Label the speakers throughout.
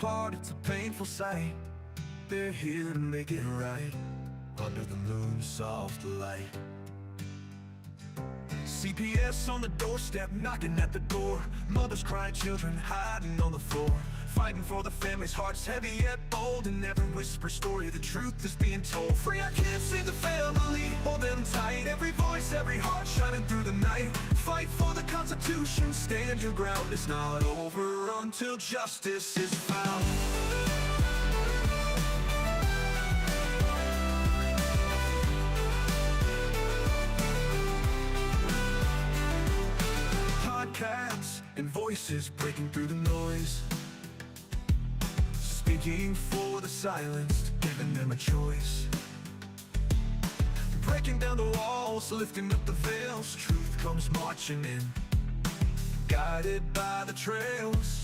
Speaker 1: apart, it's a painful sight. They're here to make it right, under the moon's soft light. CPS on the doorstep, knocking at the door. Mothers crying, children hiding on the floor. Fighting for the family's hearts, heavy yet bold. In every whisper story, the truth is being told. Free our kids, save the family, hold them tight. Every voice, every heart shining through the night. Fight for the Constitution, stand your ground. It's not over until justice is found. Podcasts and voices breaking through the noise, speaking for the silenced, giving them a choice. Breaking down the walls, lifting up the veils. Truth comes marching in, guided by the trails.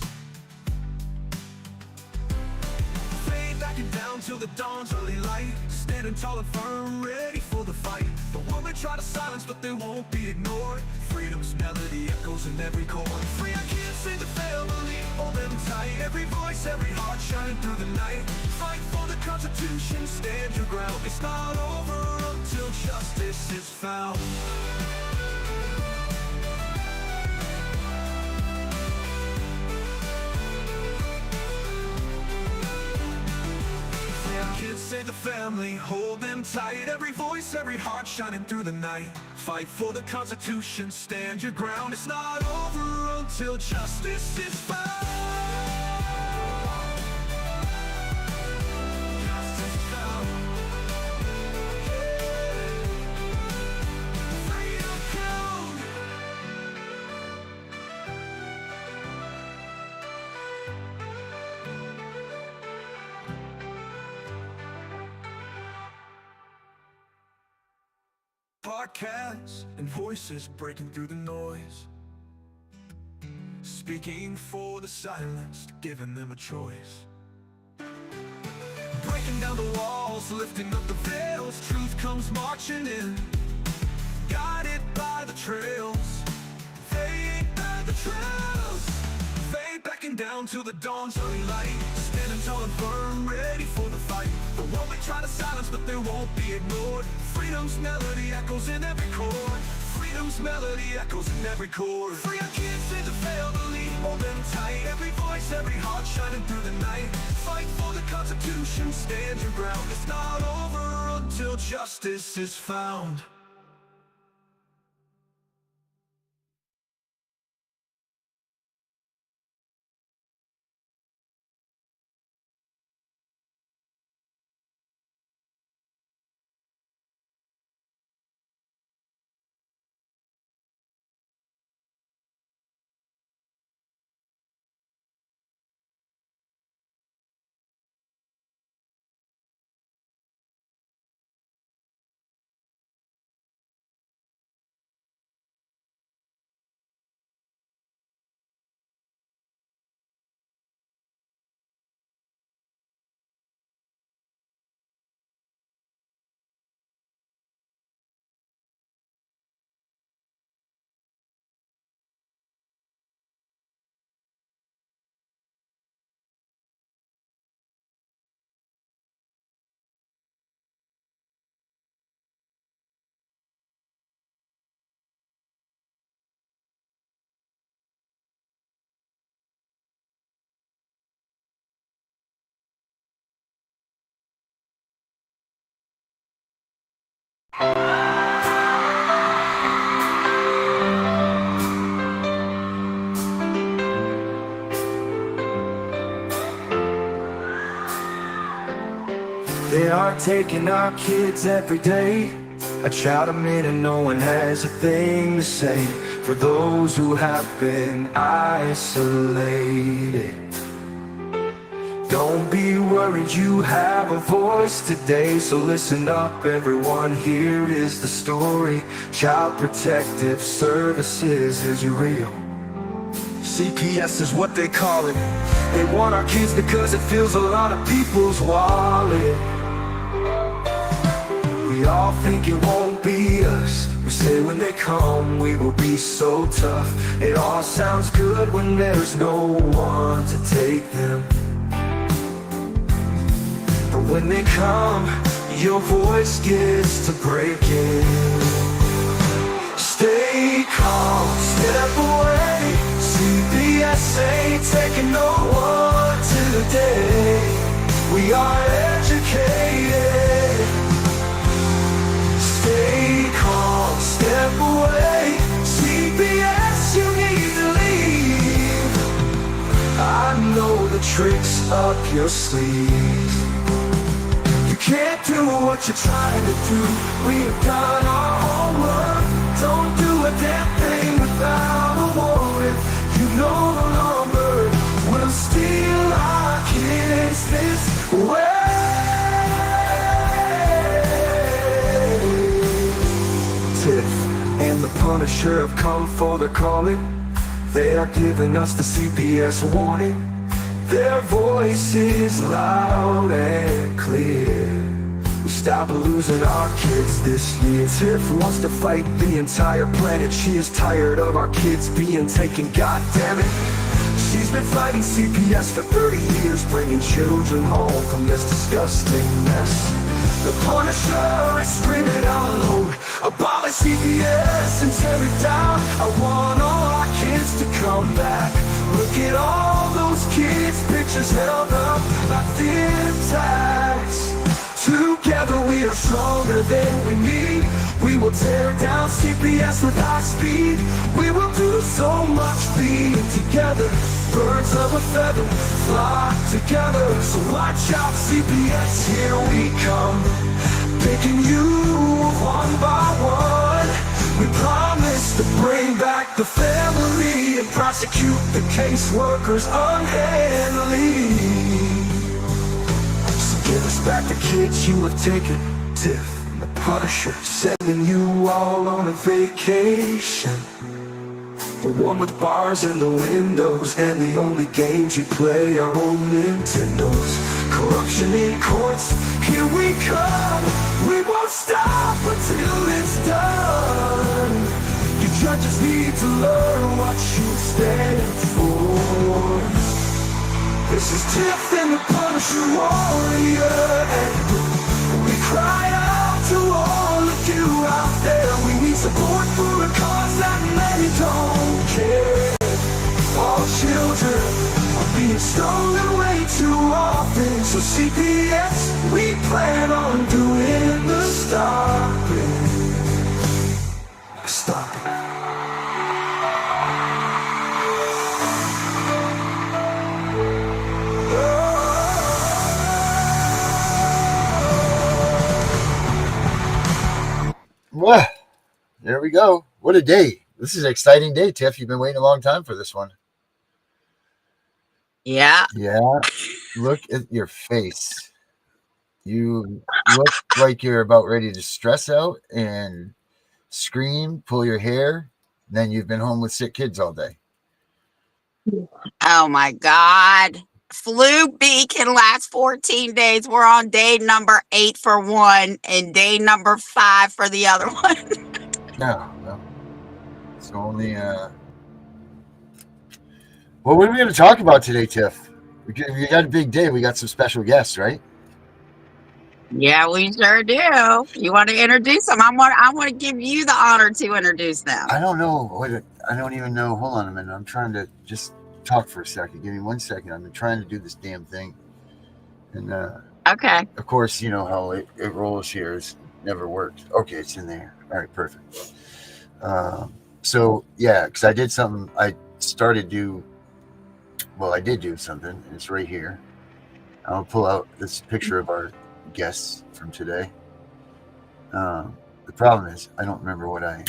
Speaker 1: Fade backing down till the dawn's early light. Standing tall and firm, ready for the fight. The world may try to silence, but they won't be ignored. Freedom's melody echoes in every chord. Free our kids, save the family, hold them tight. Every voice, every heart shining through the night. Fight for the Constitution, stand your ground. It's not over until justice is found. Kids, save the family, hold them tight. Every voice, every heart shining through the night. Fight for the Constitution, stand your ground. It's not over until justice is found. Justice found. Freedom found. Podcasts and voices breaking through the noise, speaking for the silenced, giving them a choice. Breaking down the walls, lifting up the veils. Truth comes marching in, guided by the trails. Fade by the trails. Fade backing down till the dawn's early light. Standing tall and firm, ready for the fight. The world may try to silence, but they won't be ignored. Freedom's melody echoes in every chord. Freedom's melody echoes in every chord. Free our kids, save the family, hold them tight. Every voice, every heart shining through the night. Fight for the Constitution, stand your ground. It's not over until justice is found. They are taking our kids every day. I shout them in and no one has a thing to say. For those who have been isolated, don't be worried, you have a voice today. So listen up everyone, here is the story. Child Protective Services is real. CPS is what they call it. They want our kids because it fills a lot of people's wallet. We all think it won't be us. We say when they come we will be so tough. It all sounds good when there's no one to take them. When they come, your voice gets to breaking. Stay calm, step away. CPS ain't taking no one today. We are educated. Stay calm, step away. CPS, you need to leave. I know the tricks up your sleeve. You can't do what you're trying to do. We've done our homework. Don't do a damn thing without a warrant. You know the number. We'll steal our kids this way. Tiff and the Punisher have come for the calling. They are giving us the CPS warning. Their voice is loud and clear. We stop losing our kids this year. Tiff wants to fight the entire planet. She is tired of our kids being taken, god damn it. She's been fighting CPS for 30 years, bringing children home from this disgusting mess. The Punisher is screaming out loud, abolish CPS and tear it down. I want all our kids to come back. Look at all those kids' pictures held up like thumbtacks. Together we are stronger than we need. We will tear down CPS with high speed. We will do so much being together. Birds of a feather flock together. So watch out CPS, here we come. Picking you one by one. We promise to bring back the family and prosecute the caseworkers unhandily. So give us back the kids you have taken. Tiff and the Punisher sending you all on a vacation. The one with bars in the windows, and the only games you play are on Nintendos. Corruption in courts, here we come. We won't stop until it's done. You judges need to learn what you stand for. This is Tiff and the Punisher warrior, and we cry out to all of you out there. We need support for a cause that many don't care. All children are being stolen way too often. So CPS, we plan on doing the stopping. Stopping.
Speaker 2: Well, there we go. What a day. This is an exciting day, Tiff. You've been waiting a long time for this one.
Speaker 3: Yeah.
Speaker 2: Yeah. Look at your face. You look like you're about ready to stress out and scream, pull your hair. And then you've been home with sick kids all day.
Speaker 3: Oh my God. Flu B can last 14 days. We're on day number 8 for one and day number 5 for the other one.
Speaker 2: No, no. It's only well, what are we going to talk about today, Tiff? We got a big day. We got some special guests, right?
Speaker 3: Yeah, we sure do. You want to introduce them? I want to give you the honor to introduce them.
Speaker 2: I don't know. I don't even know. Hold on a minute. I'm trying to just talk for a second. Give me 1 second. I've been trying to do this damn thing. And
Speaker 3: Okay.
Speaker 2: of course, you know how it rolls here. It's never worked. Okay, it's in there. All right, perfect. So yeah, because I did something. I did do something. And it's right here. I'll pull out this picture of our guests from today. The problem is I don't remember what I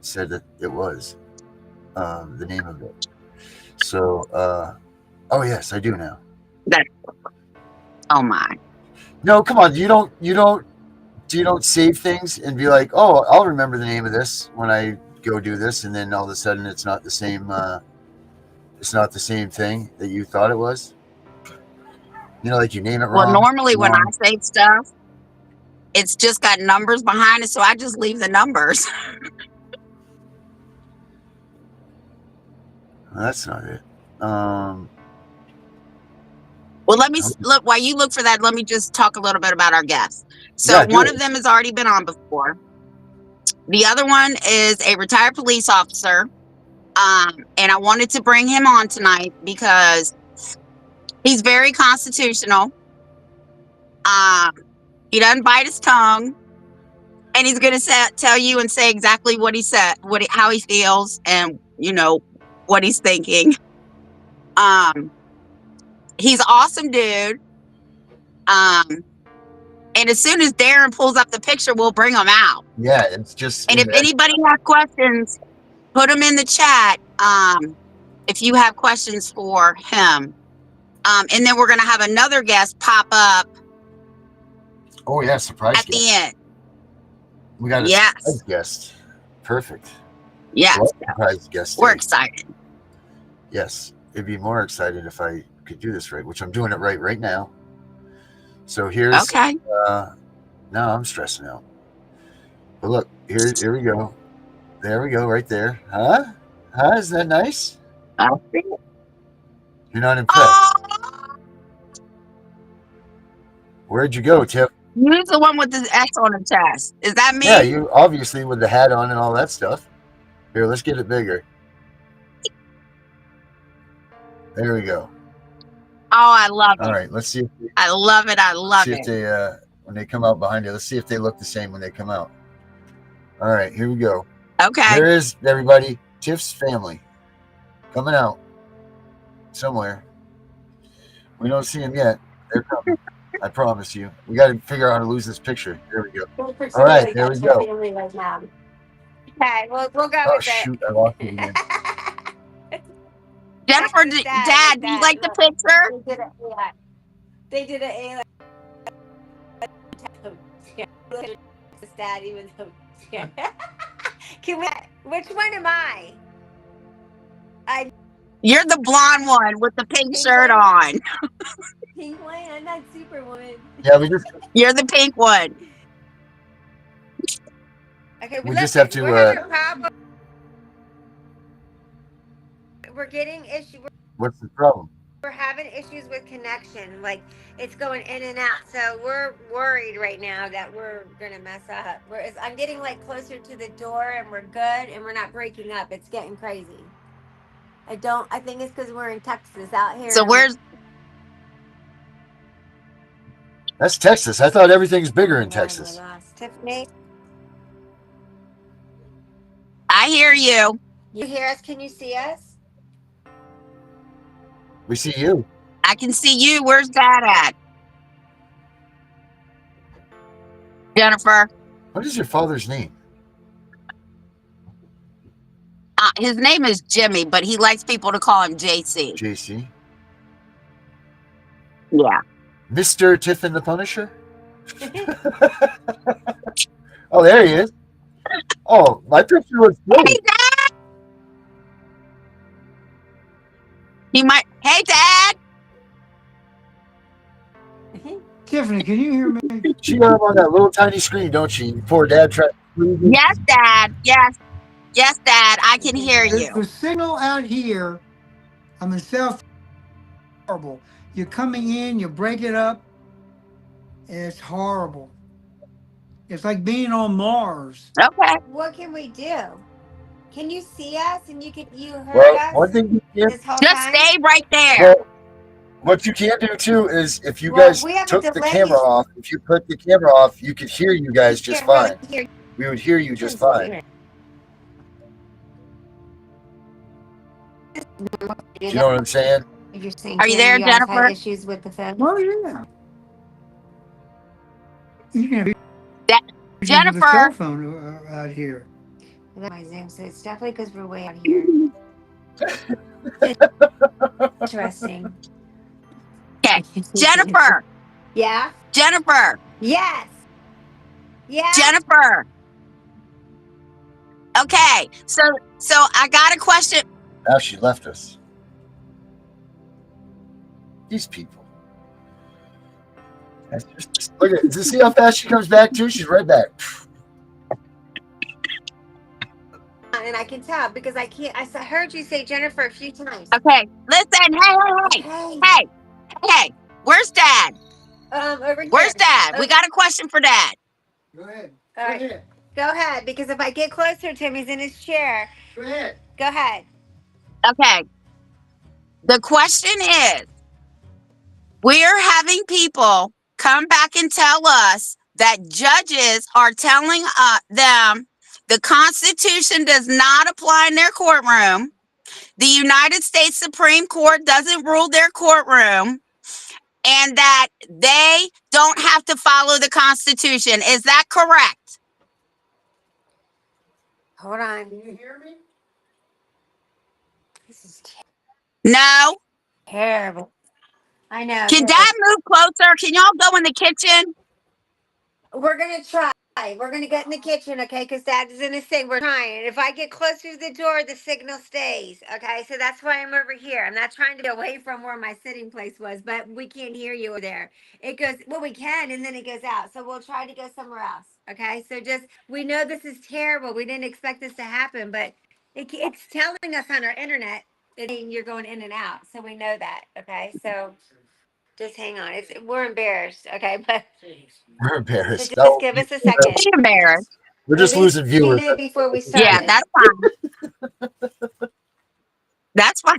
Speaker 2: said that it was. The name of it. So, oh yes, I do now.
Speaker 3: Oh my.
Speaker 2: No, come on. You don't save things and be like, oh, I'll remember the name of this when I go do this, and then all of a sudden it's not the same. It's not the same thing that you thought it was. You know, like you name it wrong.
Speaker 3: Well, normally when I save stuff, it's just got numbers behind it, so I just leave the numbers.
Speaker 2: That's not it.
Speaker 3: Well, let me look while you look for that. Let me just talk a little bit about our guests. So
Speaker 2: Yeah, do
Speaker 3: one
Speaker 2: it.
Speaker 3: of them has already been on before. The other one is a retired police officer. And I wanted to bring him on tonight because he's very constitutional. He doesn't bite his tongue, and he's going to tell you and say exactly what he said, how he feels, and what he's thinking. He's an awesome dude. And as soon as Darren pulls up the picture, we'll bring him out.
Speaker 2: Yeah, it's just.
Speaker 3: And if anybody has questions, put them in the chat. If you have questions for him. And then we're going to have another guest pop up.
Speaker 2: Oh yeah, surprise
Speaker 3: at
Speaker 2: guest.
Speaker 3: the end.
Speaker 2: We got a surprise guest. Perfect.
Speaker 3: Yes.
Speaker 2: Surprise guest.
Speaker 3: We're excited.
Speaker 2: Yes, it'd be more excited if I could do this right, which I'm doing it right now. So here's.
Speaker 3: Okay.
Speaker 2: No, I'm stressing out. But look, here we go. There we go, right there. Huh? Is that nice?
Speaker 3: I'll see it.
Speaker 2: You're not impressed.
Speaker 3: Oh!
Speaker 2: Where'd you go, Tiff?
Speaker 3: You're the one with the S on the chest. Is that me?
Speaker 2: Yeah, you obviously with the hat on and all that stuff. Here, let's get it bigger. There we go.
Speaker 3: Oh, I love it.
Speaker 2: All right, let's see.
Speaker 3: I love it. I love it.
Speaker 2: See if they, when they come out behind you, let's see if they look the same when they come out. All right, here we go.
Speaker 3: Okay.
Speaker 2: There is, everybody, Tiff's family coming out somewhere. We don't see them yet. They're coming. I promise you. We got to figure out how to lose this picture. There we go. All right, there we go.
Speaker 4: Okay, we'll go
Speaker 2: Oh,
Speaker 4: with
Speaker 2: shoot, I lost it again.
Speaker 3: Jennifer, Dad, do you like the picture?
Speaker 4: They did an A. Dad, even though. Can we? Which one am I?
Speaker 3: You're the blonde one with the pink shirt on.
Speaker 4: Pink one? I'm not Superwoman.
Speaker 2: Yeah, we just.
Speaker 3: You're the pink one.
Speaker 4: Okay,
Speaker 2: we just have to.
Speaker 4: We're getting issues.
Speaker 2: What's the problem?
Speaker 4: We're having issues with connection. Like it's going in and out. So we're worried right now that we're gonna mess up. I'm getting like closer to the door, and we're good, and we're not breaking up. It's getting crazy. I think it's because we're in Texas out here.
Speaker 3: So where's?
Speaker 2: That's Texas. I thought everything's bigger in Texas.
Speaker 4: Tiffany,
Speaker 3: I hear you.
Speaker 4: you hear us? Can you see us?
Speaker 2: We see you.
Speaker 3: I can see you. Where's Dad at? Jennifer.
Speaker 2: What is your father's name?
Speaker 3: His name is Jimmy, but he likes people to call him JC.
Speaker 2: JC.
Speaker 3: Yeah.
Speaker 2: Mr. Tiffin the Punisher? Oh, there he is. Oh, my picture was great.
Speaker 3: Hey, Dad! Hey, Dad!
Speaker 5: Tiffany, can you hear me?
Speaker 2: She got him on that little tiny screen, don't she? Poor Dad tried.
Speaker 3: Yes, Dad. Yes. Yes, Dad. I can hear you.
Speaker 5: The signal out here, I'm in South. Horrible. You're coming in, you break it up, and it's horrible. It's like being on Mars.
Speaker 3: Okay.
Speaker 4: What can we do? Can you see us and you heard
Speaker 2: Well,
Speaker 4: us
Speaker 2: one thing you can
Speaker 4: this whole
Speaker 3: Just
Speaker 4: time?
Speaker 3: stay right there.
Speaker 2: well, what you can do too is if you guys
Speaker 4: we have a
Speaker 2: took the
Speaker 4: delay.
Speaker 2: camera off, if you put the camera off, you could hear you guys just fine.
Speaker 4: Can't really hear
Speaker 2: We would hear you just fine. Do you know what I'm saying?
Speaker 4: You're saying,
Speaker 3: Are you there,
Speaker 4: you guys had
Speaker 3: Jennifer?
Speaker 4: issues with the phone?
Speaker 5: Oh, yeah. You can
Speaker 3: Jennifer.
Speaker 5: the cell phone out here.
Speaker 4: My Zoom, so it's definitely because we're way out here. Interesting.
Speaker 3: Okay. Jennifer.
Speaker 4: Yeah?
Speaker 3: Jennifer.
Speaker 4: Yes. Yeah.
Speaker 3: Jennifer. Okay. So I got a question.
Speaker 2: Now she left us. These people. Look at it. See how fast she comes back too? She's right back.
Speaker 4: And I can tell because I heard you say Jennifer a few times.
Speaker 3: Okay. Listen. Hey.
Speaker 4: Okay.
Speaker 3: Hey. Where's Dad?
Speaker 4: Over here.
Speaker 3: Where's Dad? We got a question for Dad.
Speaker 5: Go ahead.
Speaker 4: All right. Go ahead, because if I get closer to him, he's in his chair.
Speaker 5: Go ahead.
Speaker 4: Go ahead.
Speaker 3: Okay. The question is, we're having people come back and tell us that judges are telling them the Constitution does not apply in their courtroom. The United States Supreme Court doesn't rule their courtroom, and that they don't have to follow the Constitution. Is that correct?
Speaker 4: Hold on.
Speaker 5: Can you hear me?
Speaker 4: This is
Speaker 3: No.
Speaker 4: terrible. I know.
Speaker 3: Can Dad move closer? Can y'all go in the kitchen?
Speaker 4: We're gonna try. We're gonna get in the kitchen, okay? Because Dad is in his thing. We're trying. If I get closer to the door, the signal stays. Okay, so that's why I'm over here. I'm not trying to get away from where my sitting place was, but we can't hear you over there. It goes well, we can, and then it goes out. So we'll try to go somewhere else. Okay, so just we know this is terrible. We didn't expect this to happen, but it's telling us on our internet that you're going in and out. So we know that. Okay, so just hang on. We're embarrassed. Okay, but.
Speaker 2: We're
Speaker 4: So
Speaker 2: embarrassed.
Speaker 4: just
Speaker 2: No,
Speaker 4: give us a second.
Speaker 3: Be embarrassed.
Speaker 2: we're just losing
Speaker 4: We
Speaker 2: viewers.
Speaker 4: knew before we
Speaker 3: Yeah,
Speaker 4: started.
Speaker 3: that's fine. That's fine.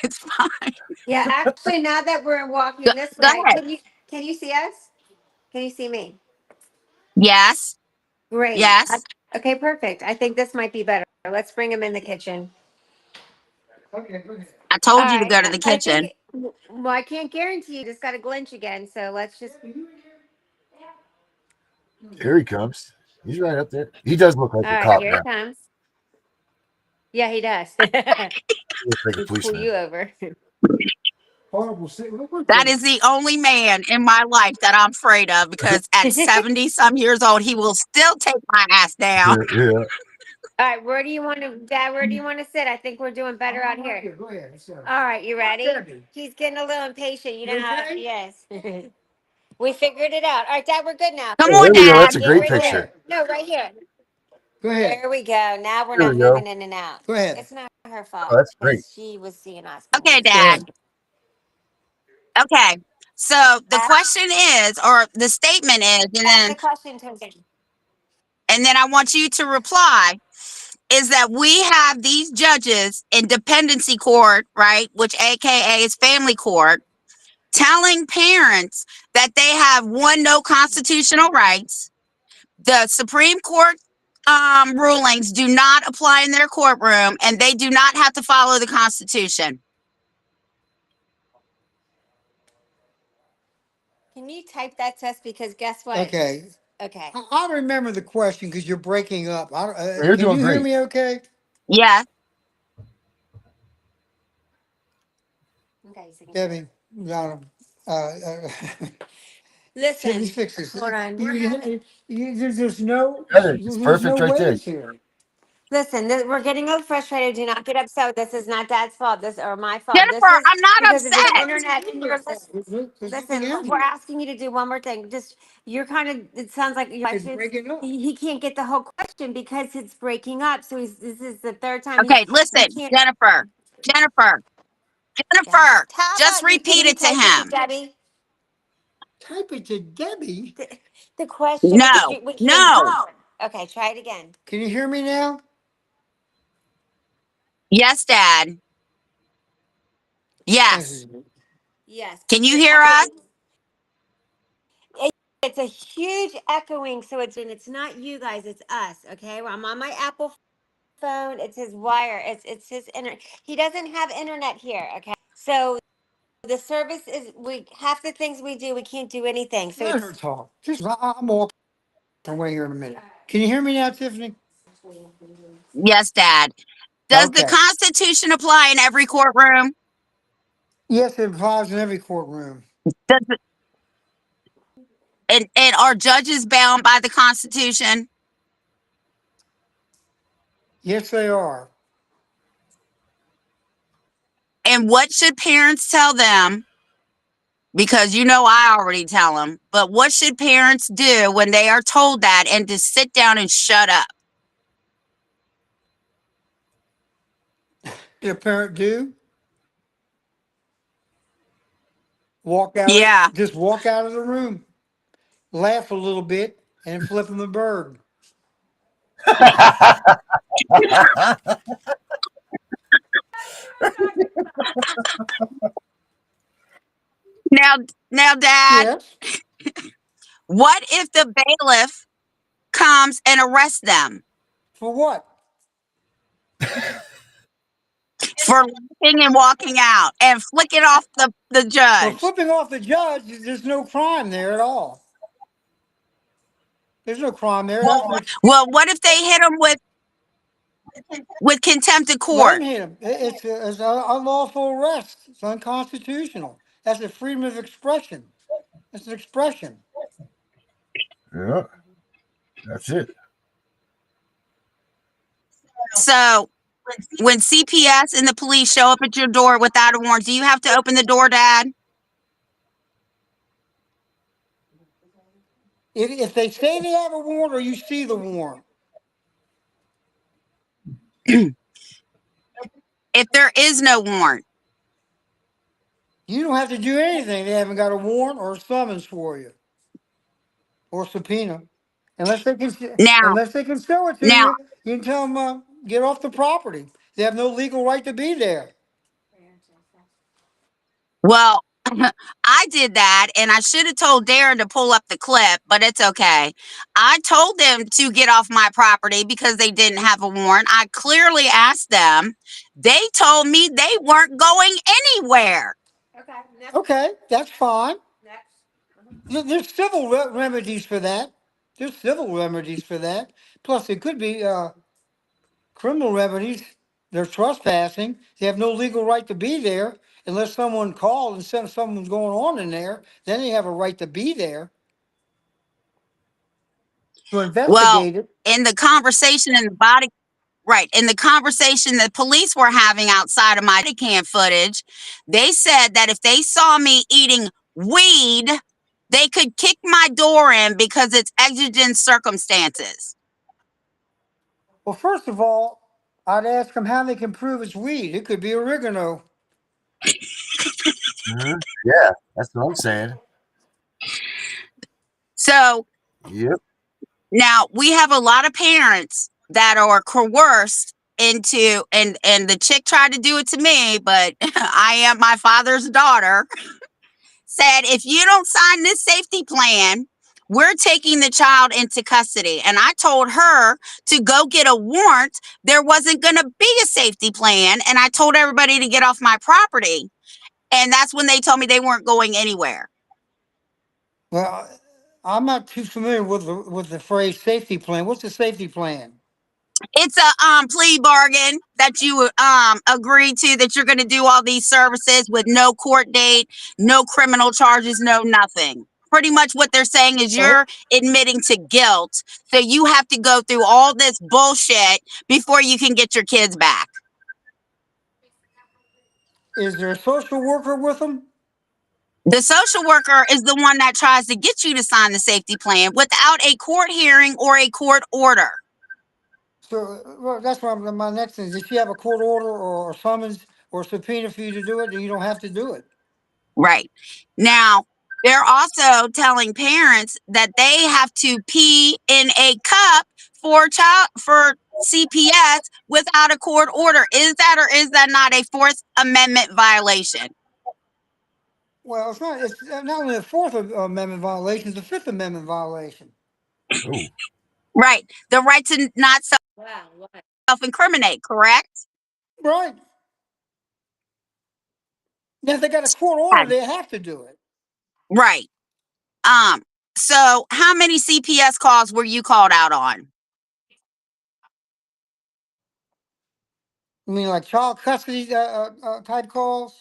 Speaker 3: It's fine.
Speaker 4: Yeah, actually, now that we're walking this
Speaker 3: Go
Speaker 4: way,
Speaker 3: ahead.
Speaker 4: can you see us? Can you see me?
Speaker 3: Yes.
Speaker 4: Great.
Speaker 3: Yes.
Speaker 4: Okay, perfect. I think this might be better. Let's bring him in the kitchen.
Speaker 5: Okay, go ahead.
Speaker 3: I
Speaker 4: All
Speaker 3: told you to
Speaker 4: right.
Speaker 3: go to the
Speaker 4: I think.
Speaker 3: kitchen.
Speaker 4: Well, I can't guarantee you. Just got to glitch again. So let's just.
Speaker 2: Here he comes. He's right up there. He does look like
Speaker 4: All
Speaker 2: a
Speaker 4: right,
Speaker 2: cop
Speaker 4: here
Speaker 2: now.
Speaker 4: he comes. Yeah, he does.
Speaker 2: He looks like a
Speaker 4: Let's pull
Speaker 2: policeman.
Speaker 4: you over.
Speaker 5: Horrible. Look what
Speaker 3: That is the only man in my life that I'm afraid of, because at 70 some years old, he will still take my ass down.
Speaker 2: Yeah.
Speaker 4: All right, where do you want to, Dad? Where do you want to sit? I think we're doing better out here.
Speaker 5: Go ahead. Sir.
Speaker 4: All right, you ready?
Speaker 5: Debbie.
Speaker 4: He's getting a little impatient. You know how?
Speaker 5: Okay?
Speaker 4: Yes. We figured it out. All right, Dad, we're good now.
Speaker 3: Come
Speaker 2: Oh,
Speaker 3: on,
Speaker 2: there we go.
Speaker 3: Dad.
Speaker 2: That's a
Speaker 4: Yeah,
Speaker 2: great
Speaker 4: right
Speaker 2: picture.
Speaker 4: there. No, right here.
Speaker 5: Go ahead.
Speaker 4: There we go. Now we're
Speaker 2: There
Speaker 4: not
Speaker 2: we go.
Speaker 4: moving in and out.
Speaker 5: Go ahead.
Speaker 4: It's not her
Speaker 2: Oh,
Speaker 4: fault
Speaker 2: that's great.
Speaker 4: because she was seeing us. But
Speaker 3: Okay,
Speaker 4: we'll
Speaker 5: Go
Speaker 3: Dad.
Speaker 5: ahead.
Speaker 3: Okay. So the question is, or the statement is,
Speaker 4: ask the question to him.
Speaker 3: and then I want you to reply, is that we have these judges in dependency court, right, which AKA is family court, telling parents that they have no constitutional rights. The Supreme Court rulings do not apply in their courtroom, and they do not have to follow the Constitution.
Speaker 4: Can you type that to us? Because guess what?
Speaker 5: Okay.
Speaker 4: Okay.
Speaker 5: I remember the question because you're breaking up.
Speaker 2: You're
Speaker 5: Can
Speaker 2: doing
Speaker 5: you hear
Speaker 2: great.
Speaker 5: me okay?
Speaker 3: Yeah.
Speaker 4: Okay. So
Speaker 5: Debbie, got him.
Speaker 4: listen.
Speaker 5: Can you fix this?
Speaker 4: Hold on.
Speaker 5: There's no,
Speaker 2: It's
Speaker 5: there's no
Speaker 2: perfect right there.
Speaker 5: ways here.
Speaker 4: Listen, we're getting a little frustrated. Do not get upset. This is not Dad's fault. This or my fault. This
Speaker 3: Jennifer,
Speaker 4: is
Speaker 3: I'm not
Speaker 4: because of the
Speaker 3: upset.
Speaker 4: internet. And you're
Speaker 5: There's
Speaker 4: listen.
Speaker 5: nothing in
Speaker 4: We're
Speaker 5: here.
Speaker 4: asking you to do one more thing. Just you're kind of. It sounds like your
Speaker 5: It's breaking up.
Speaker 4: he can't get the whole question because it's breaking up. So this is the third time
Speaker 3: Okay,
Speaker 4: he
Speaker 3: listen,
Speaker 4: can't.
Speaker 3: Jennifer,
Speaker 4: Yeah. How
Speaker 3: just
Speaker 4: about you? Can
Speaker 3: repeat
Speaker 4: you
Speaker 3: it to
Speaker 4: type it to
Speaker 3: him.
Speaker 4: Debbie?
Speaker 5: Type it to Debbie.
Speaker 4: The question is,
Speaker 3: No,
Speaker 4: we can't.
Speaker 3: no.
Speaker 4: Okay, try it again.
Speaker 5: Can you hear me now?
Speaker 3: Yes, Dad. Yes.
Speaker 4: Yes.
Speaker 3: Can you hear us?
Speaker 4: It's a huge echoing, so it's not you guys, it's us. Okay, well, I'm on my Apple phone. It's his wire. It's his internet. He doesn't have internet here. Okay, so the service is we half the things we do we can't do anything. So
Speaker 5: Let her talk. I'm walking away here in a minute. Can you hear me now, Tiffany?
Speaker 3: Yes, Dad. Does the
Speaker 5: Okay.
Speaker 3: Constitution apply in every courtroom?
Speaker 5: Yes, it applies in every courtroom.
Speaker 3: Does it, and are judges bound by the Constitution?
Speaker 5: Yes, they are.
Speaker 3: And what should parents tell them? Because I already tell them, but what should parents do when they are told that, and to sit down and shut up?
Speaker 5: Did a parent do? Walk out.
Speaker 3: Yeah.
Speaker 5: Just walk out of the room, laugh a little bit, and flip him a bird.
Speaker 3: Now, now, Dad,
Speaker 5: Yes.
Speaker 3: what if the bailiff comes and arrests them
Speaker 5: For what?
Speaker 3: for laughing and walking out and flicking off the
Speaker 5: Well,
Speaker 3: judge?
Speaker 5: flipping off the judge, there's no crime there at all. There's no crime there. That's an
Speaker 3: Well, what if they hit him with contempt of
Speaker 5: let him
Speaker 3: court?
Speaker 5: hit him. It's an unlawful arrest. It's unconstitutional. That's a freedom of expression. It's an expression.
Speaker 2: Yeah, that's it.
Speaker 3: So when CPS and the police show up at your door without a warrant, do you have to open the door, Dad?
Speaker 5: If they say they have a warrant or you see the warrant,
Speaker 3: If there is no warrant.
Speaker 5: you don't have to do anything. They haven't got a warrant or a summons for you or subpoena. Unless they can,
Speaker 3: Now,
Speaker 5: unless they can show it to
Speaker 3: now,
Speaker 5: you, you can tell them get off the property. They have no legal right to be there.
Speaker 3: well, I did that and I should have told Darren to pull up the clip, but it's okay. I told them to get off my property because they didn't have a warrant. I clearly asked them. They told me they weren't going anywhere.
Speaker 5: Okay, that's fine. There's civil remedies for that. There's civil remedies for that. Plus, it could be criminal remedies. They're trespassing. They have no legal right to be there unless someone called and said something's going on in there. Then they have a right to be there to
Speaker 3: Well,
Speaker 5: investigate it.
Speaker 3: in the conversation in the body, right, in the conversation the police were having outside of my body cam footage, they said that if they saw me eating weed, they could kick my door in because it's exigent circumstances.
Speaker 5: Well, first of all, I'd ask them how they can prove it's weed. It could be oregano.
Speaker 2: Yeah, that's what I'm saying.
Speaker 3: So
Speaker 2: Yep.
Speaker 3: now we have a lot of parents that are coerced into, and the chick tried to do it to me, but I am my father's daughter, said, if you don't sign this safety plan, we're taking the child into custody. And I told her to go get a warrant. There wasn't going to be a safety plan. And I told everybody to get off my property. And that's when they told me they weren't going anywhere.
Speaker 5: Well, I'm not too familiar with the phrase safety plan. What's the safety plan?
Speaker 3: It's a plea bargain that you agree to, that you're going to do all these services with no court date, no criminal charges, no nothing. Pretty much what they're saying is
Speaker 5: Oh,
Speaker 3: you're admitting to guilt, so you have to go through all this bullshit before you can get your kids back.
Speaker 5: is there a social worker with them?
Speaker 3: The social worker is the one that tries to get you to sign the safety plan without a court hearing or a court order.
Speaker 5: So well, that's what my next thing is. If you have a court order or a summons or a subpoena for you to do it, then you don't have to do it.
Speaker 3: Right. Now, they're also telling parents that they have to pee in a cup for CPS without a court order. Is that or is that not a Fourth Amendment violation?
Speaker 5: Well, it's not. It's not only a Fourth Amendment violation; it's a Fifth Amendment violation.
Speaker 2: Oh,
Speaker 3: Right. The right to not self-incriminate, correct?
Speaker 5: Right. Now, if they got a court order, they have to do it.
Speaker 3: Right. So how many CPS calls were you called out on?
Speaker 5: I mean, like child custody type calls.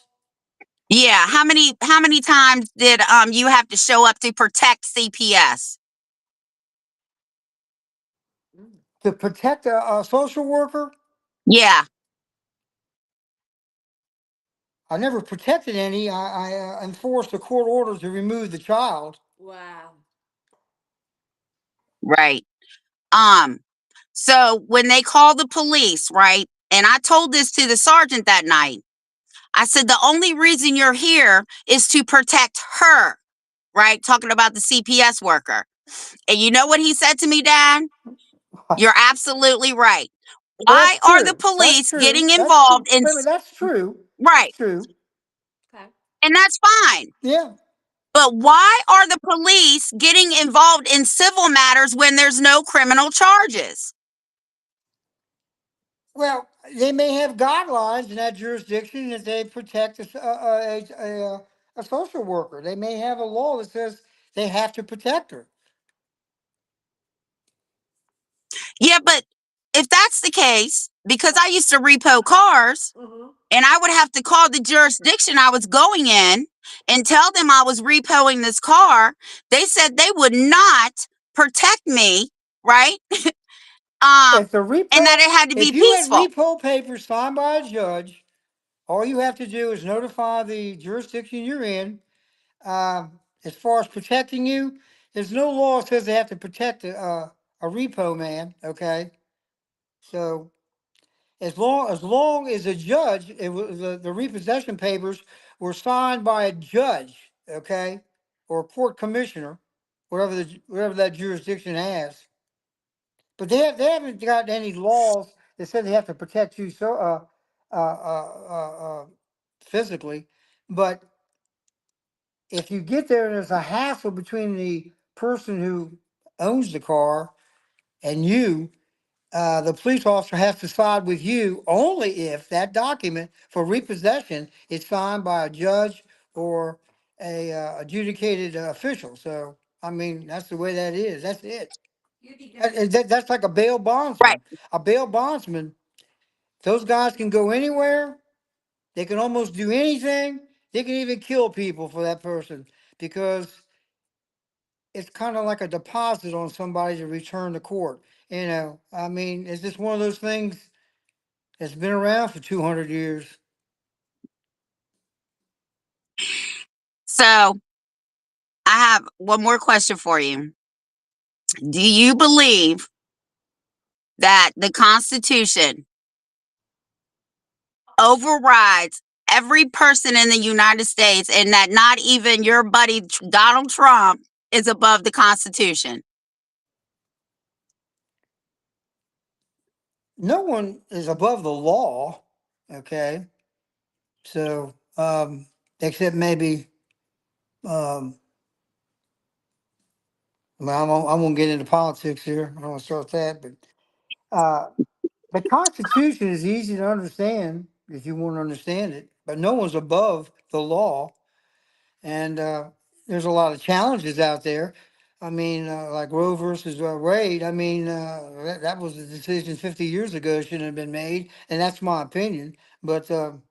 Speaker 3: Yeah, how many times did you have to show up to protect CPS?
Speaker 5: To protect a social worker.
Speaker 3: Yeah.
Speaker 5: I never protected any. I enforced a court order to remove the child.
Speaker 3: Right. So when they call the police, right? And I told this to the sergeant that night. I said, the only reason you're here is to protect her, right? Talking about the CPS worker. And you know what he said to me, Dad? You're absolutely right.
Speaker 5: Well, that's
Speaker 3: Why are the
Speaker 5: true. That's
Speaker 3: police
Speaker 5: true.
Speaker 3: getting
Speaker 5: That's true.
Speaker 3: involved in,
Speaker 5: Wait a minute, that's true. That's
Speaker 3: right?
Speaker 5: true.
Speaker 4: Okay.
Speaker 3: And that's fine.
Speaker 5: Yeah.
Speaker 3: But why are the police getting involved in civil matters when there's no criminal charges?
Speaker 5: Well, they may have guidelines in that jurisdiction that they protect a social worker. They may have a law that says they have to protect her.
Speaker 3: Yeah, but if that's the case, because I used to repo cars,
Speaker 4: Mm-hmm.
Speaker 3: and I would have to call the jurisdiction I was going in and tell them I was repoing this car, they said they would not protect me, right?
Speaker 5: If the
Speaker 3: And that
Speaker 5: repo,
Speaker 3: it had to be
Speaker 5: if you had
Speaker 3: peaceful.
Speaker 5: repo papers signed by a judge, all you have to do is notify the jurisdiction you're in. As far as protecting you, there's no law that says they have to protect a repo man. Okay, so as long as a judge, it was the repossession papers were signed by a judge. Okay, or a court commissioner, whatever that jurisdiction has. But they haven't got any laws that say they have to protect you so physically. But if you get there and there's a hassle between the person who owns the car and you, the police officer has to side with you only if that document for repossession is signed by a judge or a adjudicated official. So I mean, that's the way that is. That's it. That's like a bail
Speaker 3: Right.
Speaker 5: bondsman. A bail bondsman, those guys can go anywhere. They can almost do anything. They can even kill people for that person because it's kind of like a deposit on somebody to return to court. I mean, it's just one of those things that's been around for 200 years.
Speaker 3: So I have one more question for you. Do you believe that the Constitution overrides every person in the United States and that not even your buddy Donald Trump is above the Constitution?
Speaker 5: No one is above the law, okay? So, except maybe, um, well, I won't get into politics here. I don't want to start that, but uh, the Constitution is easy to understand if you want to understand it, but no one's above the law. And there's a lot of challenges out there. I mean, like Roe versus Wade. I mean, that was a decision 50 years ago shouldn't have been made, and that's my opinion. But no,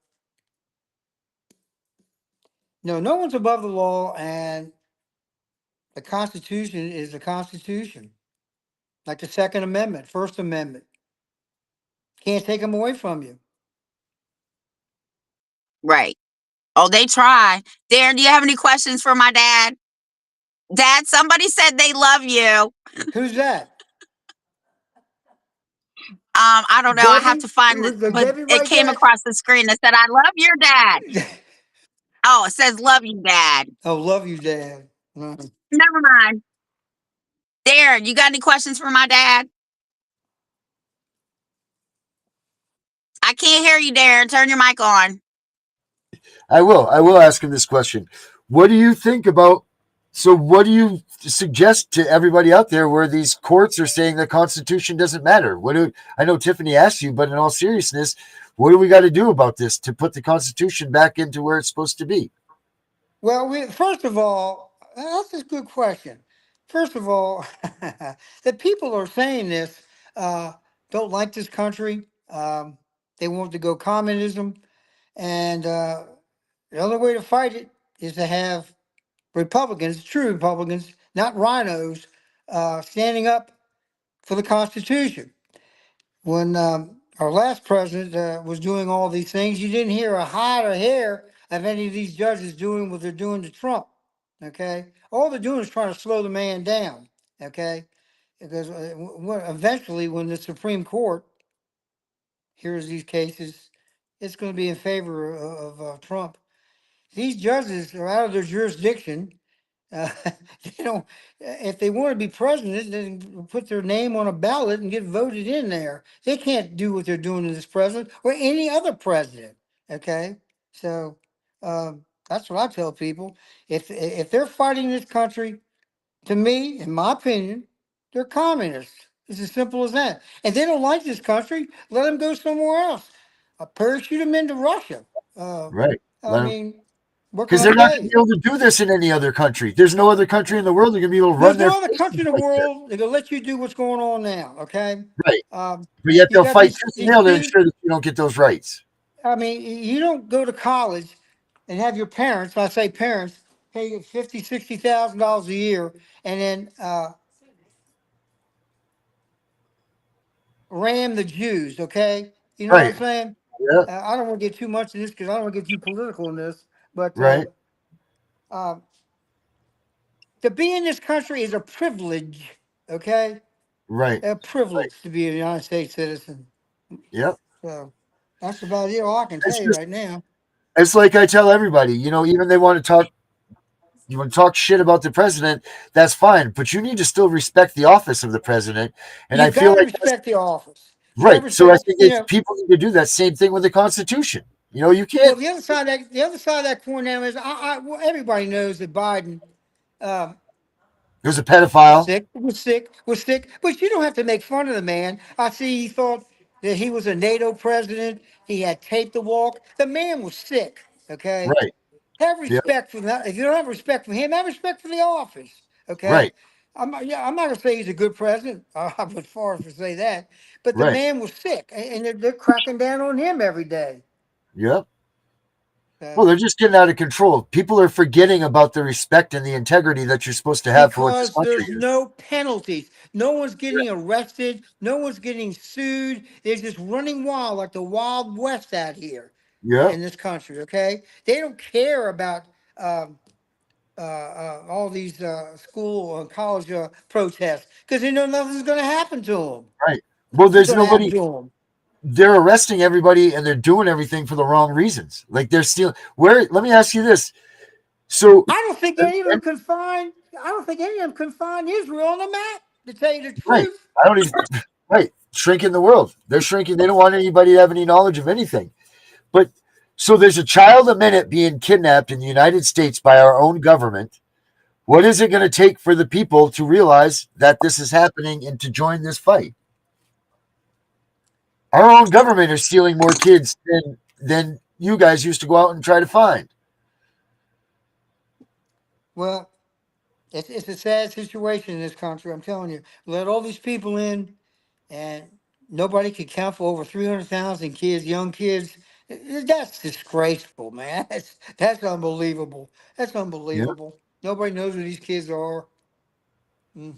Speaker 5: no one's above the law, and the Constitution is the Constitution, like the Second Amendment, First Amendment. Can't take them away from you.
Speaker 3: Right. Oh, they try. Darren, do you have any questions for my dad? Dad, somebody said they love you.
Speaker 5: Who's that?
Speaker 3: I don't know. I have
Speaker 5: Debbie?
Speaker 3: to find it,
Speaker 5: Did
Speaker 3: but
Speaker 5: Debbie
Speaker 3: it
Speaker 5: write
Speaker 3: came
Speaker 5: that?
Speaker 3: across the screen that said, I love your dad. Oh, it says love you, Dad.
Speaker 5: Oh, love you, Dad.
Speaker 3: Never mind. Darren, you got any questions for my dad? I can't hear you, Darren. Turn your mic on.
Speaker 2: I will. I will ask him this question. What do you think about? So, what do you suggest to everybody out there where these courts are saying the Constitution doesn't matter? I know Tiffany asked you, but in all seriousness, what do we got to do about this to put the Constitution back into where it's supposed to be?
Speaker 5: Well, first of all, that's a good question. First of all, the people are saying this don't like this country. They want to go communism, and the only way to fight it is to have Republicans, true Republicans, not rhinos, standing up for the Constitution. When our last president was doing all these things, you didn't hear a hide or hair of any of these judges doing what they're doing to Trump. Okay, all they're doing is trying to slow the man down. Okay, because eventually, when the Supreme Court hears these cases, it's going to be in favor of Trump. These judges are out of their jurisdiction. Uh, they don't. If they want to be president, then put their name on a ballot and get voted in there. They can't do what they're doing to this president or any other president. Okay, so that's what I tell people. If they're fighting this country, to me, in my opinion, they're communists. It's as simple as that. And they don't like this country. Let them go somewhere else. Parachute them into Russia. Uh,
Speaker 2: Right.
Speaker 5: I mean, what can
Speaker 2: Because
Speaker 5: I
Speaker 2: they're not
Speaker 5: tell
Speaker 2: going to
Speaker 5: you?
Speaker 2: be able to do this in any other country. There's no other country in the world that can be able to run
Speaker 5: There's
Speaker 2: their
Speaker 5: no other
Speaker 2: faces
Speaker 5: country in the
Speaker 2: like this.
Speaker 5: world that will let you do what's going on now. Okay,
Speaker 2: Right.
Speaker 5: um,
Speaker 2: But yet
Speaker 5: you
Speaker 2: they'll
Speaker 5: got
Speaker 2: fight tooth and
Speaker 5: these
Speaker 2: nail to
Speaker 5: students.
Speaker 2: ensure that you don't get those rights.
Speaker 5: I mean, you don't go to college and have your parents. When I say parents, pay you $50,000, $60,000 a year, and then ram the Jews. Okay, you know what I'm
Speaker 2: Right.
Speaker 5: saying?
Speaker 2: Yeah.
Speaker 5: I don't want to get too much in this because I don't want to get too political in this. But
Speaker 2: Right.
Speaker 5: uh, to be in this country is a privilege. Okay,
Speaker 2: Right.
Speaker 5: a privilege to be a United States citizen.
Speaker 2: Yep.
Speaker 5: So that's about it. All I can tell
Speaker 2: It's
Speaker 5: you
Speaker 2: just
Speaker 5: right now.
Speaker 2: it's like I tell everybody, even they want to talk you want to talk shit about the president, that's fine, but you need to still respect the office of the president. And
Speaker 5: You
Speaker 2: I feel
Speaker 5: got to
Speaker 2: like that's
Speaker 5: respect the office. You got to
Speaker 2: right. So I
Speaker 5: respect.
Speaker 2: think it's people need to do that same thing with the Constitution. You
Speaker 5: Well,
Speaker 2: can't.
Speaker 5: the other side of that coin now is well, everybody knows that Biden um,
Speaker 2: There's a
Speaker 5: was
Speaker 2: pedophile.
Speaker 5: sick, was sick, but you don't have to make fun of the man. I see he thought that he was a NATO president. He had tape to walk. The man was sick. Okay.
Speaker 2: Right.
Speaker 5: Have
Speaker 2: Yep.
Speaker 5: respect for that. If you don't have respect for him, have respect for the office. Okay.
Speaker 2: Right.
Speaker 5: I'm not gonna say he's a good president. I would far to say that, but the
Speaker 2: Right.
Speaker 5: man was sick, and they're cracking down on him every day.
Speaker 2: Yep. Well,
Speaker 5: So,
Speaker 2: they're just getting out of control. People are forgetting about the respect and the integrity that you're supposed to have for what this
Speaker 5: because
Speaker 2: country
Speaker 5: there's
Speaker 2: is.
Speaker 5: no penalties, no one's
Speaker 2: Yeah.
Speaker 5: getting arrested, no one's getting sued. They're just running wild like the Wild West out here
Speaker 2: Yep.
Speaker 5: in this country. Okay, they don't care about. Um, all these school and college protests because they know nothing's going to happen to them.
Speaker 2: Right. Well,
Speaker 5: Nothing's
Speaker 2: there's
Speaker 5: going to happen
Speaker 2: nobody.
Speaker 5: to them.
Speaker 2: They're arresting everybody and they're doing everything for the wrong reasons. Like they're stealing. Where? Let me ask you this. So,
Speaker 5: I don't think
Speaker 2: and,
Speaker 5: any of them
Speaker 2: and,
Speaker 5: can find. I don't think any of them can find Israel on the map. To tell you the
Speaker 2: right.
Speaker 5: truth,
Speaker 2: I don't even. Right. Shrinking the world. They're shrinking. They don't want anybody to have any knowledge of anything. But so there's a child a minute being kidnapped in the United States by our own government. What is it going to take for the people to realize that this is happening and to join this fight? Our own government is stealing more kids than you guys used to go out and try to find.
Speaker 5: well, it's a sad situation in this country. I'm telling you. Let all these people in, and nobody could count for over 300,000 kids, young kids. That's disgraceful, man. That's unbelievable. That's
Speaker 2: Yeah.
Speaker 5: unbelievable. Nobody knows who these kids are. Mm,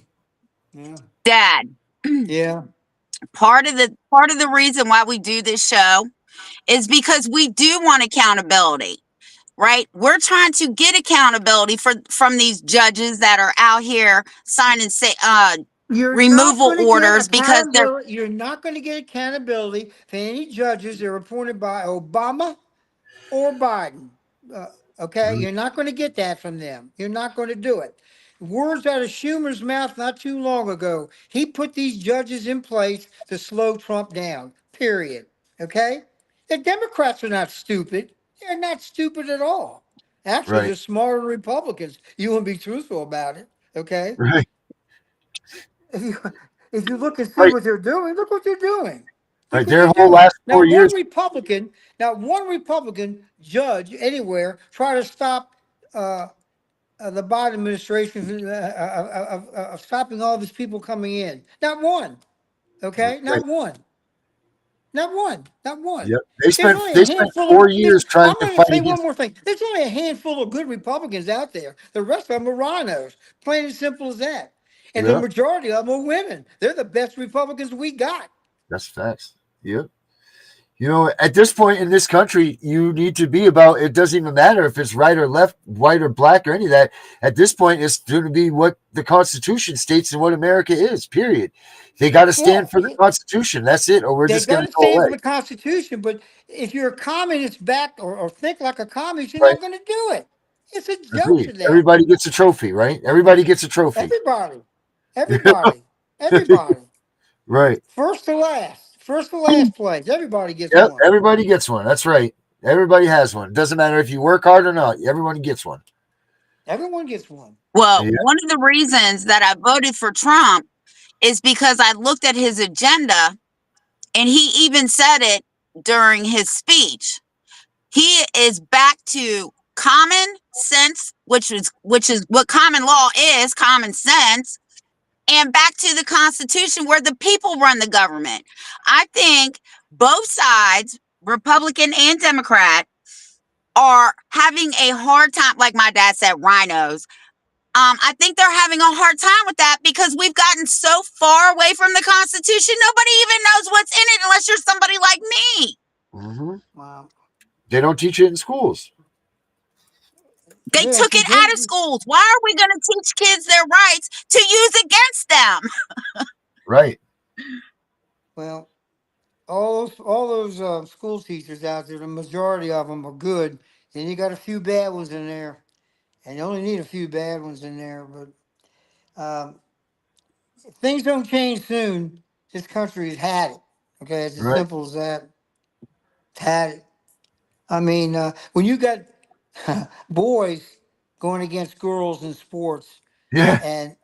Speaker 5: yeah.
Speaker 3: Dad,
Speaker 5: Yeah.
Speaker 3: part of the reason why we do this show is because we do want accountability, right? We're trying to get accountability from these judges that are out here signing
Speaker 5: You're not
Speaker 3: removal
Speaker 5: going to get
Speaker 3: orders because they're
Speaker 5: accountability. You're not going to get accountability for any judges that are appointed by Obama or Biden. Uh, okay,
Speaker 2: Mhm.
Speaker 5: you're not going to get that from them. You're not going to do it. Words out of Schumer's mouth not too long ago. He put these judges in place to slow Trump down. Period. Okay, the Democrats are not stupid. They're not stupid at all. Actually,
Speaker 2: Right.
Speaker 5: they're smarter than Republicans. You want to be truthful about it. Okay.
Speaker 2: Right.
Speaker 5: If you if you look and see
Speaker 2: Right.
Speaker 5: what they're doing, look what they're doing. Look
Speaker 2: Right.
Speaker 5: what
Speaker 2: Their
Speaker 5: they're
Speaker 2: whole
Speaker 5: doing.
Speaker 2: last 4 years.
Speaker 5: Not one Republican judge anywhere try to stop uh, the Biden administration of stopping all these people coming in. Not one. Okay,
Speaker 2: Right.
Speaker 5: not one. Not one. Not one.
Speaker 2: Yep. They
Speaker 5: There's
Speaker 2: spent
Speaker 5: only a
Speaker 2: they spent
Speaker 5: handful of.
Speaker 2: 4 years trying
Speaker 5: I'm
Speaker 2: to
Speaker 5: going to
Speaker 2: fight
Speaker 5: say one
Speaker 2: against.
Speaker 5: more thing. There's only a handful of good Republicans out there. The rest of them are rhinos. Plain and simple as that. And the
Speaker 2: Yeah.
Speaker 5: majority of them are women. They're the best Republicans we got.
Speaker 2: That's facts. Yep. You know, at this point in this country, you need to be about, it doesn't even matter if it's right or left, white or black or any of that. At this point, it's going to be what the Constitution states and what America is, period. They got to stand for the Constitution. That's it, or we're
Speaker 5: They
Speaker 2: just going
Speaker 5: got
Speaker 2: to
Speaker 5: to
Speaker 2: go
Speaker 5: stand for
Speaker 2: away.
Speaker 5: the Constitution, but if you're a communist back or think like a communist, you're
Speaker 2: Right?
Speaker 5: not going to do it. It's a joke
Speaker 2: Agreed.
Speaker 5: to them.
Speaker 2: Everybody gets a trophy, right? Everybody gets a trophy.
Speaker 5: Everybody, everybody, everybody.
Speaker 2: Right.
Speaker 5: First to last place. Everybody gets
Speaker 2: Yep.
Speaker 5: one.
Speaker 2: Everybody gets one. That's right. Everybody has one. It doesn't matter if you work hard or not. Everyone gets one.
Speaker 5: Everyone gets one.
Speaker 3: Well,
Speaker 2: Yeah.
Speaker 3: one of the reasons that I voted for Trump is because I looked at his agenda, and he even said it during his speech. He is back to common sense, which is what common law is, common sense, and back to the Constitution where the people run the government. I think both sides, Republican and Democrat, are having a hard time, like my dad said, rhinos. I think they're having a hard time with that because we've gotten so far away from the Constitution. Nobody even knows what's in it unless you're somebody like me.
Speaker 2: Mm-hmm.
Speaker 5: Wow.
Speaker 2: They don't teach it in schools.
Speaker 3: They
Speaker 5: Yeah,
Speaker 3: took it out of schools. Why are we going to teach kids their rights to use against them?
Speaker 2: Right.
Speaker 5: well, all those school teachers out there, the majority of them are good, and you got a few bad ones in there, and you only need a few bad ones in there. But if things don't change soon, this country has had it. Okay, it's as
Speaker 2: Right.
Speaker 5: simple as that. It's had it. I mean, when you got boys going against girls in sports,
Speaker 2: Yeah.
Speaker 5: and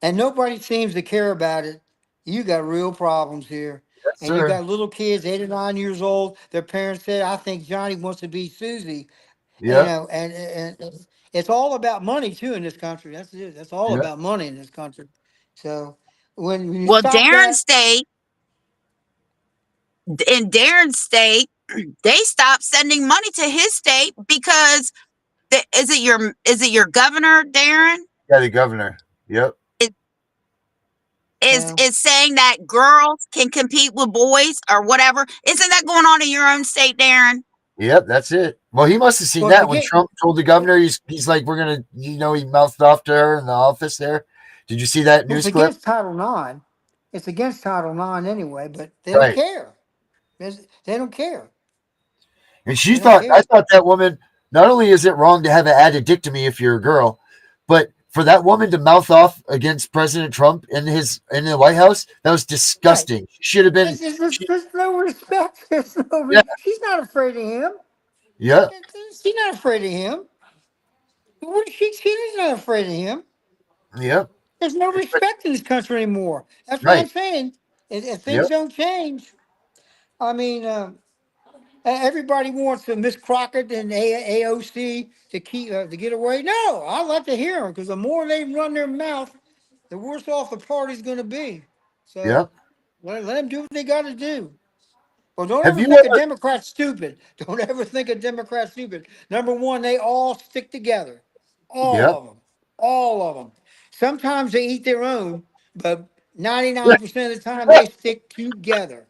Speaker 5: and nobody seems to care about it, you got real problems here.
Speaker 2: Yes,
Speaker 5: And you
Speaker 2: sir.
Speaker 5: got little kids, 8 or 9 years old. Their parents said, "I think Johnny wants to be Susie."
Speaker 2: Yep.
Speaker 5: And it's all about money too in this country. That's it. That's all
Speaker 2: Yep.
Speaker 5: about money in this country. So when you
Speaker 3: Well,
Speaker 5: stop that,
Speaker 3: in Darren's state, they stopped sending money to his state because is it your governor, Darren?
Speaker 2: Yeah, the governor. Yep.
Speaker 3: Is
Speaker 5: well,
Speaker 3: is saying that girls can compete with boys or whatever? Isn't that going on in your own state, Darren?
Speaker 2: Yep, that's it. Well, he must have seen
Speaker 5: well,
Speaker 2: that when Trump told the governor he's like, we're gonna, he mouthed off to her in the office there. Did you see that
Speaker 5: well, it's
Speaker 2: news clip?
Speaker 5: against Title IX. It's against Title IX anyway, but they don't
Speaker 2: Right.
Speaker 5: care. They don't care.
Speaker 2: And she
Speaker 5: They don't
Speaker 2: thought, I
Speaker 5: care.
Speaker 2: thought that woman, not only is it wrong to have an addictomy if you're a girl, but for that woman to mouth off against President Trump in the White House, that was
Speaker 5: Right.
Speaker 2: disgusting. She should have been.
Speaker 5: There's no respect.
Speaker 2: Yeah.
Speaker 5: She's not afraid of him.
Speaker 2: Yeah.
Speaker 5: She's not afraid of him. She's not afraid of him.
Speaker 2: Yep.
Speaker 5: There's no respect in this country anymore. That's what I'm
Speaker 2: Right.
Speaker 5: saying. If things
Speaker 2: Yep.
Speaker 5: don't change, I mean, everybody wants Miss Crockett and AOC to keep to get away. No, I like to hear them because the more they run their mouth, the worse off the party's going to be. So
Speaker 2: Yep.
Speaker 5: let them do what they got to do. Well, don't
Speaker 2: Have
Speaker 5: ever
Speaker 2: you
Speaker 5: think a
Speaker 2: ever?
Speaker 5: Democrat's stupid. Don't ever think a Democrat's stupid. Number one, they all stick together. All
Speaker 2: Yep.
Speaker 5: of them. All of them. Sometimes they eat their own, but 99% of the time they stick together.